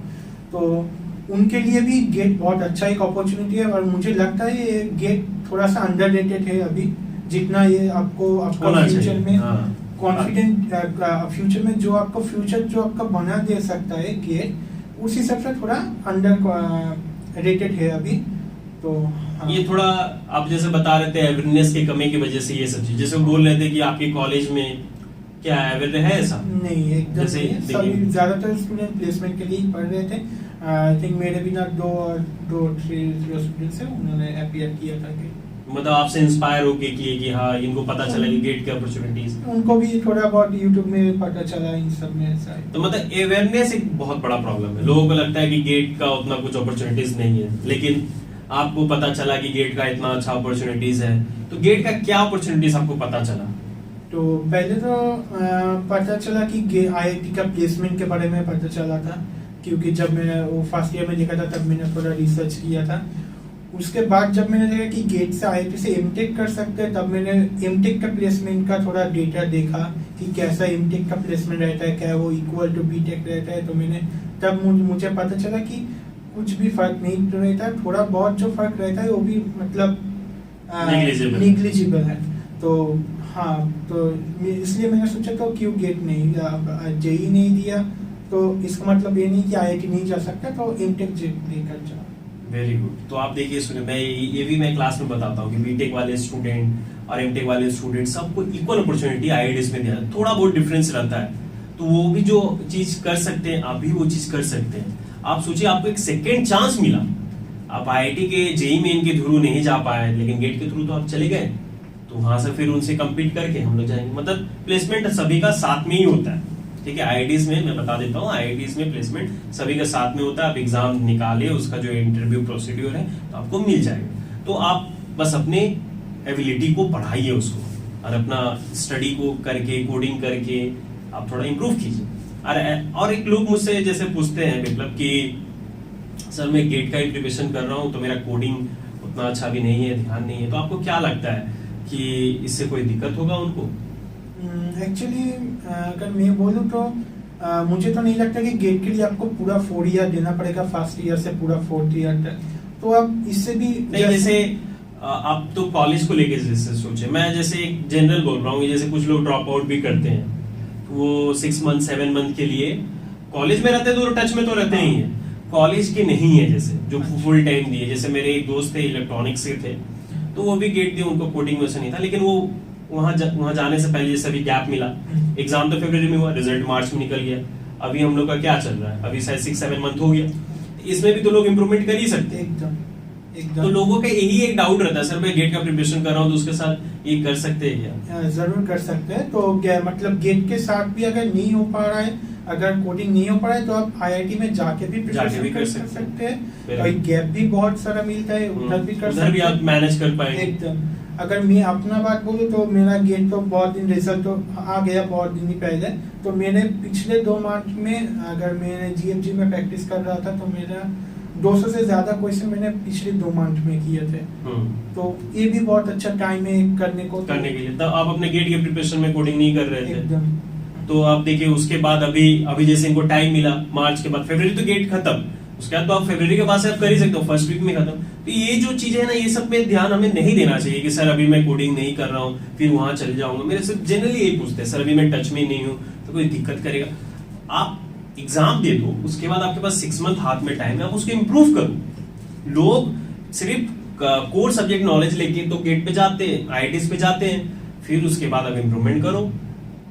तो उनके लिए भी गेट बहुत अच्छा एक अपॉर्चुनिटी है। और मुझे लगता है ये गेट थोड़ा सा अंडररेटेड है अभी, जितना ये आपको आपका फ्यूचर में कॉन्फिडेंट फ्यूचर में जो आपको फ्यूचर जो आपका बना दे सकता है गेट, उस हिसाब से थोड़ा अंडर रेटेड है अभी। तो हाँ। ये थोड़ा आप जैसे बता रहे थे अवेयरनेस की कमी की वजह से ये सब चीज, जैसे वो बोल रहे थे कि आपके कॉलेज में क्या अवेयरनेस है ऐसा? नहीं, एकदम सभी ज्यादातर स्टूडेंट प्लेसमेंट के लिए ही पढ़ रहे थे। आई थिंक मेरे भी ना दो 3 जो स्टूडेंट्स हैं उन्होंने अपीयर किया था कि मतलब आपसे इंस्पायर होके किए कि हाँ इनको पता चला कि गेट के अपॉर्चुनिटीज, उनको भी थोड़ा बहुत यूट्यूब में पता चला इन सब में ऐसा है। तो मतलब अवेयरनेस एक बहुत बड़ा प्रॉब्लम है। लोगों को लगता है कि गेट का उतना कुछ अपॉर्चुनिटीज नहीं है, लेकिन आपको पता चला कि गेट का इतना अच्छा अपॉर्चुनिटीज है। तो गेट का क्या अपॉर्चुनिटीज आपको पता चला? तो पहले तो पता चला कि आईआईटी का प्लेसमेंट के बारे में पता चला था, क्योंकि जब मैंने वो फर्स्ट ईयर में देखा था तब मैंने थोड़ा रिसर्च किया था। उसके बाद जब मैंने देखा कि गेट से आईआईटी से एमटेक कर सकते हैं, तब मैंने एमटेक का प्लेसमेंट का थोड़ा डेटा देखा कि कैसा एमटेक का प्लेसमेंट रहता है, क्या वो इक्वल टू बीटेक रहता है। तो मैंने तब मुझे पता चला कि कुछ भी फर्क नहीं रहता है, थोड़ा बहुत जो फर्क रहता है वो भी मतलब निग्लिजिबल है। तो हाँ, तो इसलिए मैंने सोचा था क्यों गेट नहीं, जेई नहीं दिया तो इसका मतलब ये नहीं कि आईआईटी नहीं जा सकता, तो एमटेक देकर जाओ। Very good. तो आप देखिए, सुनिए, मैं क्लास में बताता हूँ कि बीटेक वाले स्टूडेंट और एमटेक वाले स्टूडेंट सबको इक्वल अपॉर्चुनिटी आईआईटीज में दिया, थोड़ा बहुत डिफरेंस रहता है। तो वो भी जो चीज कर सकते हैं आप भी वो चीज कर सकते हैं। आप सोचिए, आपको एक सेकेंड चांस मिला, आप आईआईटी के जेई मेन के थ्रू नहीं जा पाए, लेकिन गेट के थ्रू तो आप चले गए, तो वहां से फिर उनसे कम्पीट करके हम लोग जाएंगे। मतलब प्लेसमेंट सभी का साथ में ही होता है, ठीक है। आईआईटीज में मैं बता देता हूँ, आईआईटीज में प्लेसमेंट सभी का साथ में होता है। आप एग्जाम निकाले, उसका जो इंटरव्यू प्रोसीड्यूर है तो आपको मिल जाएगा। तो आप बस अपने एबिलिटी को बढ़ाइए उसको, और अपना स्टडी को करके, कोडिंग करके आप थोड़ा इम्प्रूव कीजिए। और एक लोग मुझसे जैसे पूछते हैं मतलब कि सर मैं गेट का ही प्रिपरेशन कर रहा हूँ तो मेरा कोडिंग उतना अच्छा भी नहीं है, ध्यान नहीं है, तो आपको क्या लगता है कि इससे कोई दिक्कत होगा उनको? एक्चुअली अगर मैं बोलूँ तो मुझे तो नहीं लगता कि गेट के लिए आपको पूरा 4 ईयर देना पड़ेगा, फर्स्ट ईयर से पूरा 4th ईयर तक। तो आप इससे भी नहीं, जैसे आप तो कॉलेज को लेके जैसे सोचे, मैं जैसे एक जनरल बोल रहा हूँ, जैसे कुछ लोग ड्रॉप आउट भी करते हैं, वो 6 मंथ 7 मंथ के लिए कॉलेज में रहते हैं, तो टच में तो रहते ही हैं। कॉलेज के नहीं है जैसे जो फुल टाइम दिए, जैसे मेरे एक दोस्त थे इलेक्ट्रॉनिक्स के थे, तो वो भी गेट दिए, उनको कोडिंग वैसे नहीं था, लेकिन वो वहां जाने से पहले जैसे अभी गैप मिला, एग्जाम तो फरवरी में हुआ, रिजल्ट मार्च में निकल गया, अभी हम लोग का क्या चल रहा है, अभी शायद 6-7 मंथ हो गया, इसमें भी तो लोग इम्प्रूवमेंट कर ही सकते हैं एकदम। तो लोगों का यही एक डाउट रहता है, सर मैं गेट का प्रिपरेशन कर रहा हूँ तो उसके साथ ये कर सकते हैं क्या? जरूर कर सकते हैं। तो मतलब गेट के साथ भी अगर नहीं हो पा रहा है, अगर कोडिंग नहीं हो पा रहा है, तो आप आईआईटी में जाके भी प्रिपरेशन कर सकते हैं। और गैप भी बहुत सारा मिलता है, उधर भी कर सकते हैं, आप मैनेज कर पाएंगे एकदम। अगर मैं अपना बात बोलूँ तो मेरा गेट तो बहुत दिन रिजल्ट तो आ गया बहुत दिन ही पहले, तो मैंने पिछले 2 मंथ में अगर मैंने जीएफजी में प्रैक्टिस कर रहा था तो मेरा 200 से ज्यादा क्वेश्चन मैंने पिछले 2 मंथ में किए थे। तो ये भी बहुत अच्छा टाइम है करने के लिए। तो आप अपने गेट के प्रिपरेशन में कोडिंग नहीं कर रहे थे एकदम। तो आप देखिए उसके बाद अभी जैसे इनको टाइम मिला, मार्च के बाद फरवरी तो गेट खत्म, उसके बाद तो आप फरवरी के बाद से आप कर ही सकते हो, फर्स्ट वीक में खत्म। तो ये जो चीजें है ना, ये सब पे ध्यान हमें नहीं देना चाहिए कि सर अभी मैं कोडिंग नहीं कर रहा हूँ फिर वहां चल जाऊंगा। मेरे से जनरली यही पूछते हैं, सर अभी मैं टच में नहीं हूँ तो कोई दिक्कत करेगा? आप एग्जाम दे दो, उसके बाद आपके पास 6 मंथ हाथ में टाइम है, आप उसको इम्प्रूव करो। लोग सिर्फ कोर सब्जेक्ट नॉलेज लेके तो गेट पे जाते हैं, आईआईटीज पे जाते हैं, फिर उसके बाद आप इम्प्रूवमेंट करो,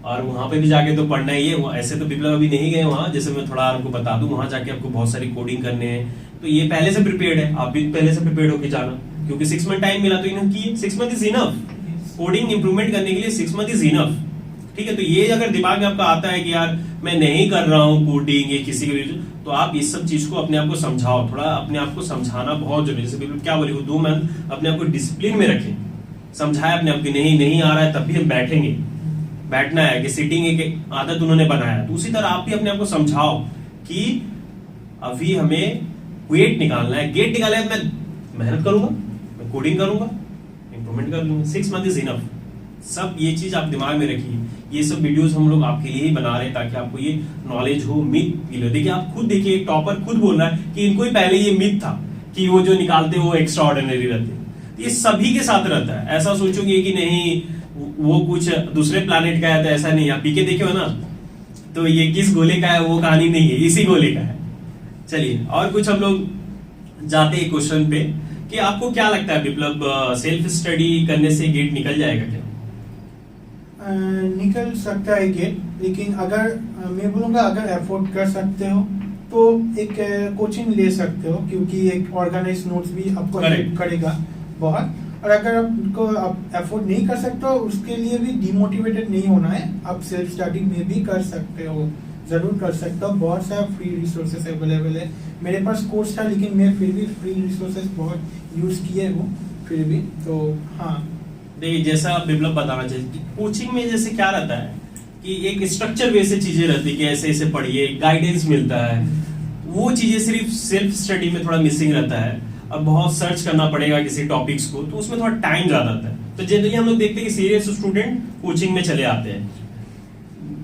और वहां पे भी जाके तो पढ़ना ही है। ऐसे तो बिप्लब अभी नहीं गए वहां, जैसे मैं थोड़ा आपको बता दूं, वहां जाके आपको बहुत सारी कोडिंग करने हैं, तो ये पहले से प्रिपेयर्ड है, आप भी पहले से प्रिपेयर्ड होके जाना, क्योंकि 6 मंथ टाइम मिला तो इन्होंने किए, 6 month is enough coding improvement करने के लिए, 6 मंथ इज इनफ। ठीक है। तो ये अगर दिमाग में आपका आता है कि यार मैं नहीं कर रहा हूँ कोडिंग या किसी के, तो आप इस सब चीज को अपने आप को समझाओ, थोड़ा अपने आप को समझाना बहुत जरूरी है। जैसे बिल्कुल क्या बोले, 2 मंथ अपने आप को डिसिप्लिन में रखें, समझाए अपने आप की नहीं आ रहा है तब भी हम बैठेंगे, बैठना है कि सिटिंग एक आदत उन्होंने बनाया, तो उसी तरह आप भी अपने आप को समझाओ कि अभी हमें गेट निकालना है, गेट निकालना है, मैं मेहनत करूंगा, मैं कोडिंग करूंगा, इंप्रूवमेंट कर लूंगा, 6 मंथ इज इनफ। सब ये चीज आप दिमाग में रखिए। ये सब वीडियोस हम लोग आपके लिए ही बना रहे हैं ताकि आपको ये नॉलेज हो, मिथ फील हो। देखिए आप खुद देखिए, एक टॉपर खुद बोल रहा है कि इनको ही पहले ये मिथ था कि वो जो निकालते वो एक्स्ट्रा ऑर्डिनरी रहते। ये सभी के साथ रहता है। ऐसा सोचोगे कि नहीं वो कुछ दूसरे प्लैनेट का है, तो ऐसा नहीं। आप पीके देखे हो ना, तो ये किस गोले का है वो कहानी नहीं है, इसी गोले का है। चलिए और कुछ हम लोग जाते हैं क्वेश्चन पे कि आपको क्या लगता है विप्लव, सेल्फ स्टडी करने से गेट निकल जाएगा क्या? निकल सकता है गेट, लेकिन अगर मैं बोलूँगा अगर अफोर्ड कर सकते हो तो एक कोचिंग ले सकते हो, क्योंकि एक ऑर्गेनाइज नोट्स भी आपको हेल्प करेगा बहुत। और अगर आपको आप अफोर्ड नहीं कर सकते हो, उसके लिए भी डिमोटिवेटेड नहीं होना है, आप सेल्फ स्टडी में भी कर सकते हो, जरूर कर सकते हो। बहुत सारा फ्री रिसोर्सेस अवेलेबल है। मेरे पास कोर्स था लेकिन मैं फिर भी फ्री रिसोर्सेस बहुत यूज किए हूँ फिर भी। तो हाँ, देखिए जैसा आप विप्लव बताना चाहिए, कोचिंग में जैसे क्या रहता है कि एक स्ट्रक्चर वे से चीजें रहती है कि ऐसे ऐसे पढ़िए, गाइडेंस मिलता है। वो चीजें सिर्फ सेल्फ स्टडी में थोड़ा मिसिंग रहता है। अब बहुत सर्च करना पड़ेगा किसी टॉपिक्स को, तो उसमें थोड़ा टाइम ज्यादा आता है। तो जनरली हम लोग देखते हैं कि सीरियस स्टूडेंट कोचिंग में चले आते हैं।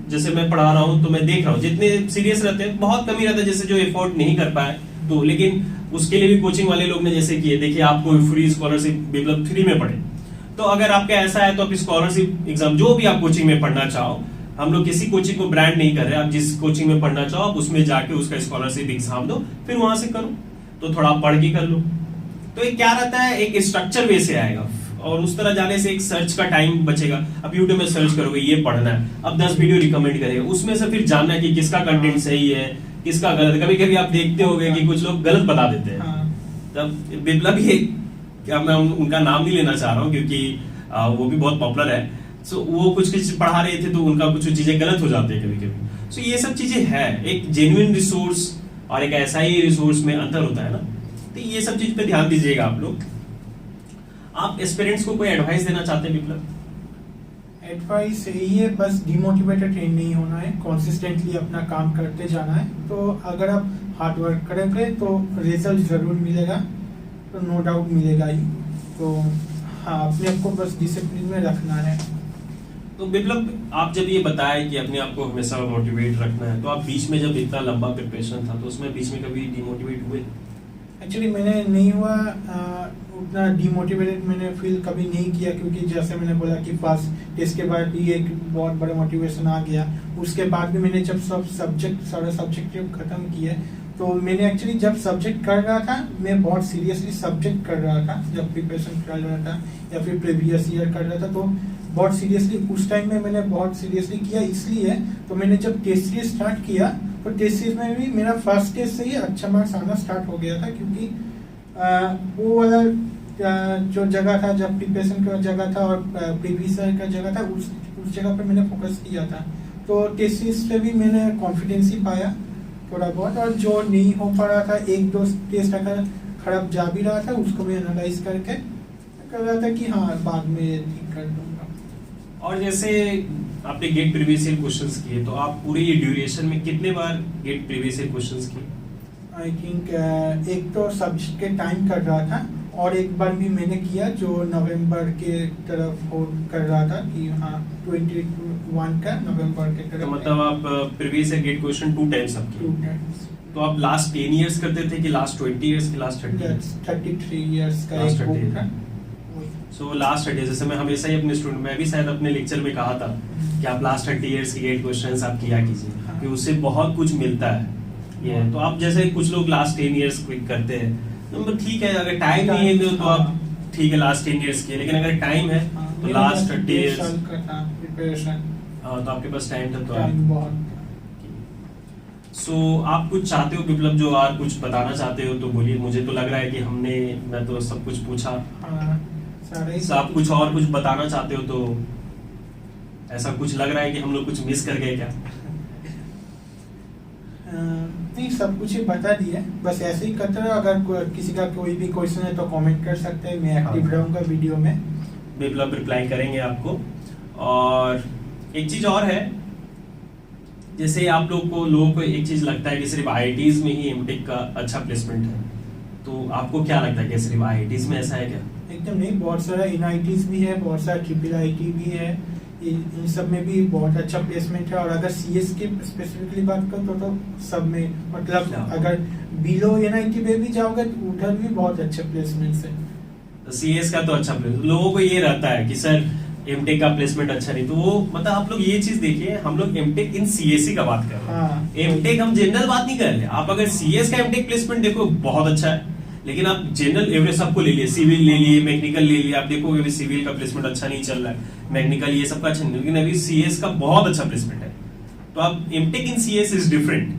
जैसे मैं पढ़ा रहा हूँ तो मैं देख रहा हूँ जितने सीरियस रहते हैं बहुत कम ही रहता है जैसे जो एफोर्ड नहीं कर पाए। तो लेकिन उसके लिए भी कोचिंग वाले लोग ने जैसे किए, देखिए आपको फ्री स्कॉलरशिप विप्लव फ्री में पढ़े। तो अगर आपका ऐसा है तो आप स्कॉलरशिप एग्जाम जो भी आप कोचिंग में पढ़ना चाहो, हम लोग किसी कोचिंग को ब्रांड नहीं कर रहे, आप जिस कोचिंग में पढ़ना चाहो आप उसमें जाके उसका स्कॉलरशिप एग्जाम दो, फिर वहां से करो, तो थोड़ा पढ़ के कर लो। तो एक क्या रहता है, एक स्ट्रक्चर वे से आएगा और उस तरह जाने से एक सर्च का टाइम बचेगा। अब यूट्यूब में सर्च करोगे ये पढ़ना है, अब 10 वीडियो रिकमेंड करेगा, उसमें से फिर जानना है कि किसका कंटेंट सही है किसका गलत है। कभी कभी आप देखते होंगे कि कुछ लोग गलत बता देते हैं। तब विप्लव ये, क्या मैं उनका नाम नहीं लेना चाह रहा हूँ क्योंकि वो भी बहुत पॉपुलर है। सो वो कुछ पढ़ा रहे थे तो उनका कुछ चीजें गलत हो जाते हैं कभी कभी। सो ये सब चीजें है, एक जेन्युइन रिसोर्स और एक ऐसा ही रिसोर्स में अंतर होता है ना। तो ये सब चीज पे ध्यान दीजिएगा आप लोग। आप एस्पिरेंट्स को कोई एडवाइस देना चाहते हैं विप्लव? एडवाइस यही है, बस डिमोटिवेटेड नहीं होना है, कंसिस्टेंटली अपना काम करते जाना है। तो अगर आप हार्ड वर्क करेंगे तो रिजल्ट जरूर मिलेगा, तो नो डाउट मिलेगा ही। तो हाँ, अपने आप को बस डिसिप्लिन में रखना है। तो विप्लव आप जब ये बताए कि अपने आप को हमेशा मोटिवेट रखना है, तो आप बीच में जब इतना लंबा प्रिपरेशन था तो उसमें बीच में कभी डिमोटिवेट हुए? एक्चुअली मैंने नहीं हुआ, उतना डिमोटिवेटेड मैंने फील कभी नहीं किया, क्योंकि जैसे मैंने बोला कि फर्स्ट टेस्ट के बाद ही एक बहुत बड़ा मोटिवेशन आ गया। उसके बाद भी मैंने जब सारे सब्जेक्ट खत्म किए, तो मैंने एक्चुअली जब सब्जेक्ट कर रहा था मैं बहुत सीरियसली सब्जेक्ट कर रहा था, जब प्रिपरेशन कर रहा था या फिर प्रीवियस ईयर कर रहा था, तो बहुत सीरियसली उस टाइम में मैंने बहुत सीरियसली किया। इसलिए तो मैंने जब टेस्ट सीरीज स्टार्ट किया तो टेस्ट सीरीज में भी मेरा फर्स्ट टेस्ट से ही अच्छा मार्क्स आना स्टार्ट हो गया था, क्योंकि वो वाला जो जगह था, जब प्रिपरेशन का जगह था और प्रीवियस ईयर का जगह था, उस जगह पर मैंने फोकस किया था। तो टेस्ट सीरीज पे भी मैंने कॉन्फिडेंस ही पाया थोड़ा बहुत, और जो नहीं हो पा रहा था, 1-2 टेस्ट अगर खराब जा भी रहा था उसको मैं एनालाइज करके कर रहा था कि हाँ बाद में ठीक कर दूंगा। और जैसे आपने गेट प्रीवियस ईयर क्वेश्चंस किए, तो आप पूरे ये ड्यूरेशन में कितने बार गेट प्रीवियस ईयर क्वेश्चंस किए? आई थिंक एक तो सब्जेक्ट के टाइम कर रहा था और एक बार भी मैंने किया जो नवंबर के तरफ हो कर रहा था कि हाँ 21 का नवंबर के तरफ। तो मतलब आप previous year GATE question 2 times आप किए? 2 टाइम्स। तो आप लास्ट 10 इयर्स करते थे कि लास्ट 20 इयर्स की लास्ट 30? 33 इयर्स का Last एक 30 बुक था। सो लास्ट 30, जैसे मैं हमेशा ही अपने स्टूडेंट, मैं भी शायद अपने लेक्चर में कहा था कि आप लास्ट 30 इयर्स की गेट क्वेश्चंस आप किया कीजिए, हाँ। कि उससे बहुत कुछ मिलता है। ये तो आप जैसे कुछ लोग लास्ट 10 इयर्स क्विक करते हैं, तो ठीक है, अगर टाइम नहीं है तो आप ठीक है लास्ट 10 इयर्स किए, लेकिन अगर टाइम है तो लास्ट 30 इयर्स प्रिपरेशन। हाँ, तो आपके पास टाइम था तो टाइम बहुत। सो आप कुछ चाहते हो विप्लव, जो और कुछ बताना चाहते हो तो बोलिए। मुझे तो लग रहा है कि मैं तो सब कुछ पूछा। हाँ, सारे आप कुछ और कुछ बताना चाहते हो तो? ऐसा कुछ लग रहा है कि हम लोग कुछ मिस कर गए क्या? नहीं, सब कुछ ही बता दिया, बस ऐसे ही करते रहो। अगर किसी का कोई भी क्वेश्चन है तो कमेंट कर सकते हैं, मैं एक्टिव रहूंगा वीडियो में। बिप्लब रिप्लाई करेंगे आपको। और एक चीज और है, जैसे आप लोगों को एक चीज लगता है कि सिर्फ आईआईटीज में ही एमटेक का अच्छा प्लेसमेंट है, तो आपको क्या लगता है कि सिर्फ आईआईटीज में ऐसा है क्या? एकदम नहीं, बहुत सारा एनआईटीज भी है, बहुत सारा ट्रिपल आईटी भी है, इन सब में भी बहुत अच्छा प्लेसमेंट है। और अगर सीएस की स्पेसिफिकली बात करो तो सब में मतलब अगर बिलो एनआईटी में भी जाओगे तो उधर भी बहुत अच्छे प्लेसमेंट्स है। तो सीएस का तो अच्छा प्लेसमेंट, लोगों को ये रहता है कि सर एमटेक का प्लेसमेंट अच्छा नहीं, तो वो मतलब आप लोग ये चीज देखिए, हम लोग एमटेक इन सीएससी का बात कर रहे हैं। एमटेक हम जनरल बात नहीं कर रहे। आप अगर सीएस का एमटेक प्लेसमेंट देखो बहुत अच्छा है, लेकिन आप जनरल एवरेज सबको ले लिए, सिविल ले लिए, मैकेनिकल ले लिए, आप देखोगे अभी सिविल का प्लेसमेंट अच्छा नहीं चल रहा है, मैकेनिकल ये सब का अच्छा नहीं, लेकिन अभी सीएस का बहुत अच्छा प्लेसमेंट है। तो आप MTech in CS is different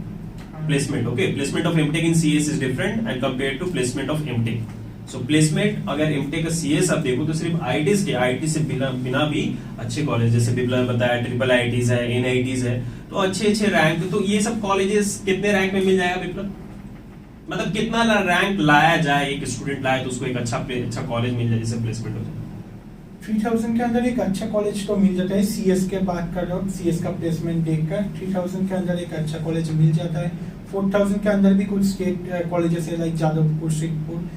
placement, okay, placement of MTech in CS is different and compare to placement of MTech. So placement अगर एमटेक का सीएस आप देखो तो सिर्फ आईआईटीज के, आईआईटी से बिना भी अच्छे कॉलेज, जैसे बिप्लब बताया ट्रिपल आईआईटीज है, एनआईटीज है, तो अच्छे रैंक, तो ये सब कॉलेजेस कितने रैंक में मिल जाएगा बिप्लब? मतलब कितना रैंक लाया जाए, एक स्टूडेंट लाए तो उसको एक अच्छा कॉलेज मिल जाए जिससे प्लेसमेंट हो जाए? 3000 के अंदर एक अच्छा कॉलेज तो मिल जाता है। सीएस के बात कर रहा हूँ, सीएस का प्लेसमेंट देखकर 3000 के अंदर एक अच्छा कॉलेज मिल जाता है। 4000 के अंदर भी कुछ स्टेट कॉलेजेस है, लाइक जादवपुर, सिद्धपुर,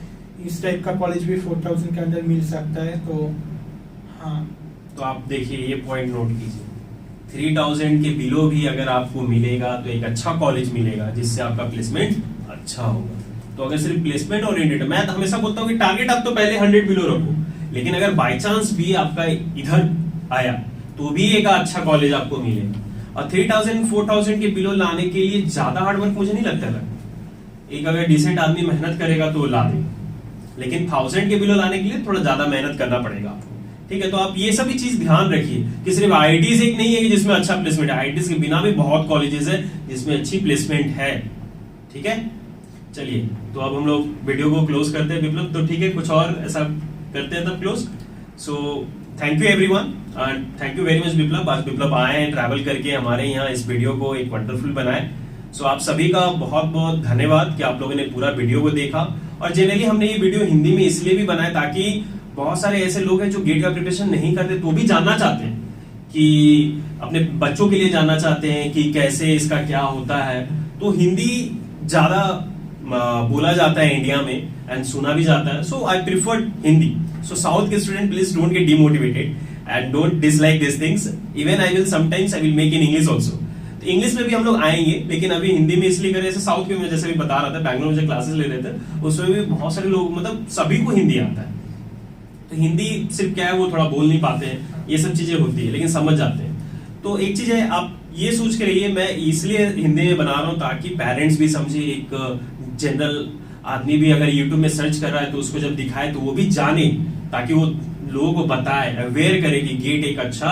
इस टाइप का कॉलेज भी 4000 के अंदर मिल सकता है। तो हाँ, तो आप देखिए ये पॉइंट नोट कीजिए, 3000 के बिलो भी अगर आपको मिलेगा तो एक अच्छा कॉलेज मिलेगा जिससे आपका प्लेसमेंट अच्छा होगा। तो अगर सिर्फ प्लेसमेंट ओरिएंटेड, मैं तो हमेशा बोलता हूँ कि टारगेट आप तो पहले 100 बिलो रखो, लेकिन अगर बाय चांस भी आपका इधर आया तो भी एक अच्छा कॉलेज आपको मिलेगा। और 3000 4000 के बिलो लाने के लिए ज्यादा हार्डवर्क मुझे नहीं लगता है। एक अगर डिसेंट आदमी मेहनत करेगा तो ला देगा, लेकिन 1000 के बिलो लाने के लिए थोड़ा ज्यादा मेहनत करना पड़ेगा आपको, ठीक है? तो आप ये सभी चीज ध्यान रखिए कि सिर्फ आईआईटीज एक नहीं है कि जिसमें अच्छा प्लेसमेंट है, आईआईटीज के बिना भी बहुत कॉलेजेस है जिसमें अच्छी प्लेसमेंट है, ठीक है? चलिए, तो अब हम लोग वीडियो को क्लोज करते हैं बिप्लब, तो ठीक है, कुछ और ऐसा करते हैं तब close. So thank you everyone and thank you very much Biplab. आज बिप्लब आए हैं ट्रैवल करके हमारे यहाँ इस वीडियो को एक वंडरफुल बनाए। सो आप सभी का बहुत बहुत धन्यवाद कि आप लोगों ने पूरा वीडियो को देखा। और जनरली हमने ये वीडियो हिंदी में इसलिए भी बनाया ताकि बहुत सारे ऐसे लोग हैं जो गेट का प्रिपरेशन नहीं करते तो भी जानना चाहते हैं, कि अपने बच्चों के लिए जानना चाहते हैं कि कैसे इसका क्या होता है। तो हिंदी ज्यादा बोला जाता है इंडिया में एंड सुना भी जाता है, so I prefer Hindi. So south के student please don't get demotivated and don't dislike this things, even I will sometimes I will make in English also. तो इंग्लिश में भी हम लोग आएंगे, लेकिन अभी हिंदी में इसलिए करें, जैसे साउथ के मैं जैसे भी बता रहा था, बैंगलोर में जो क्लासेस ले रहे थे उसमें भी बहुत सारे लोग, मतलब सभी को हिंदी आता है। तो हिंदी सिर्फ क्या है, वो थोड़ा बोल नहीं पाते हैं, ये सब चीजें होती है, लेकिन समझ जाते हैं। तो एक चीज है, आप ये सोच के रहिए, मैं इसलिए हिंदी में बना रहा हूँ ताकि पेरेंट्स भी समझे, एक जनरल आदमी भी अगर यूट्यूब में सर्च कर रहा है तो उसको जब दिखाए तो वो भी जाने, ताकि वो लोगों को बताए, अवेयर करे कि गेट एक अच्छा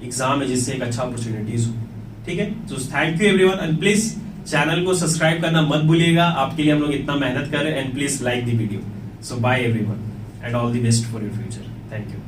एग्जाम है जिससे एक अच्छा अपॉर्चुनिटीज हो, ठीक है? तो thank you everyone and please channel को सब्सक्राइब करना मत भूलिएगा, आपके लिए हम लोग इतना मेहनत कर रहे हैं, and please like the video. So bye everyone and all the best for your future. Thank you.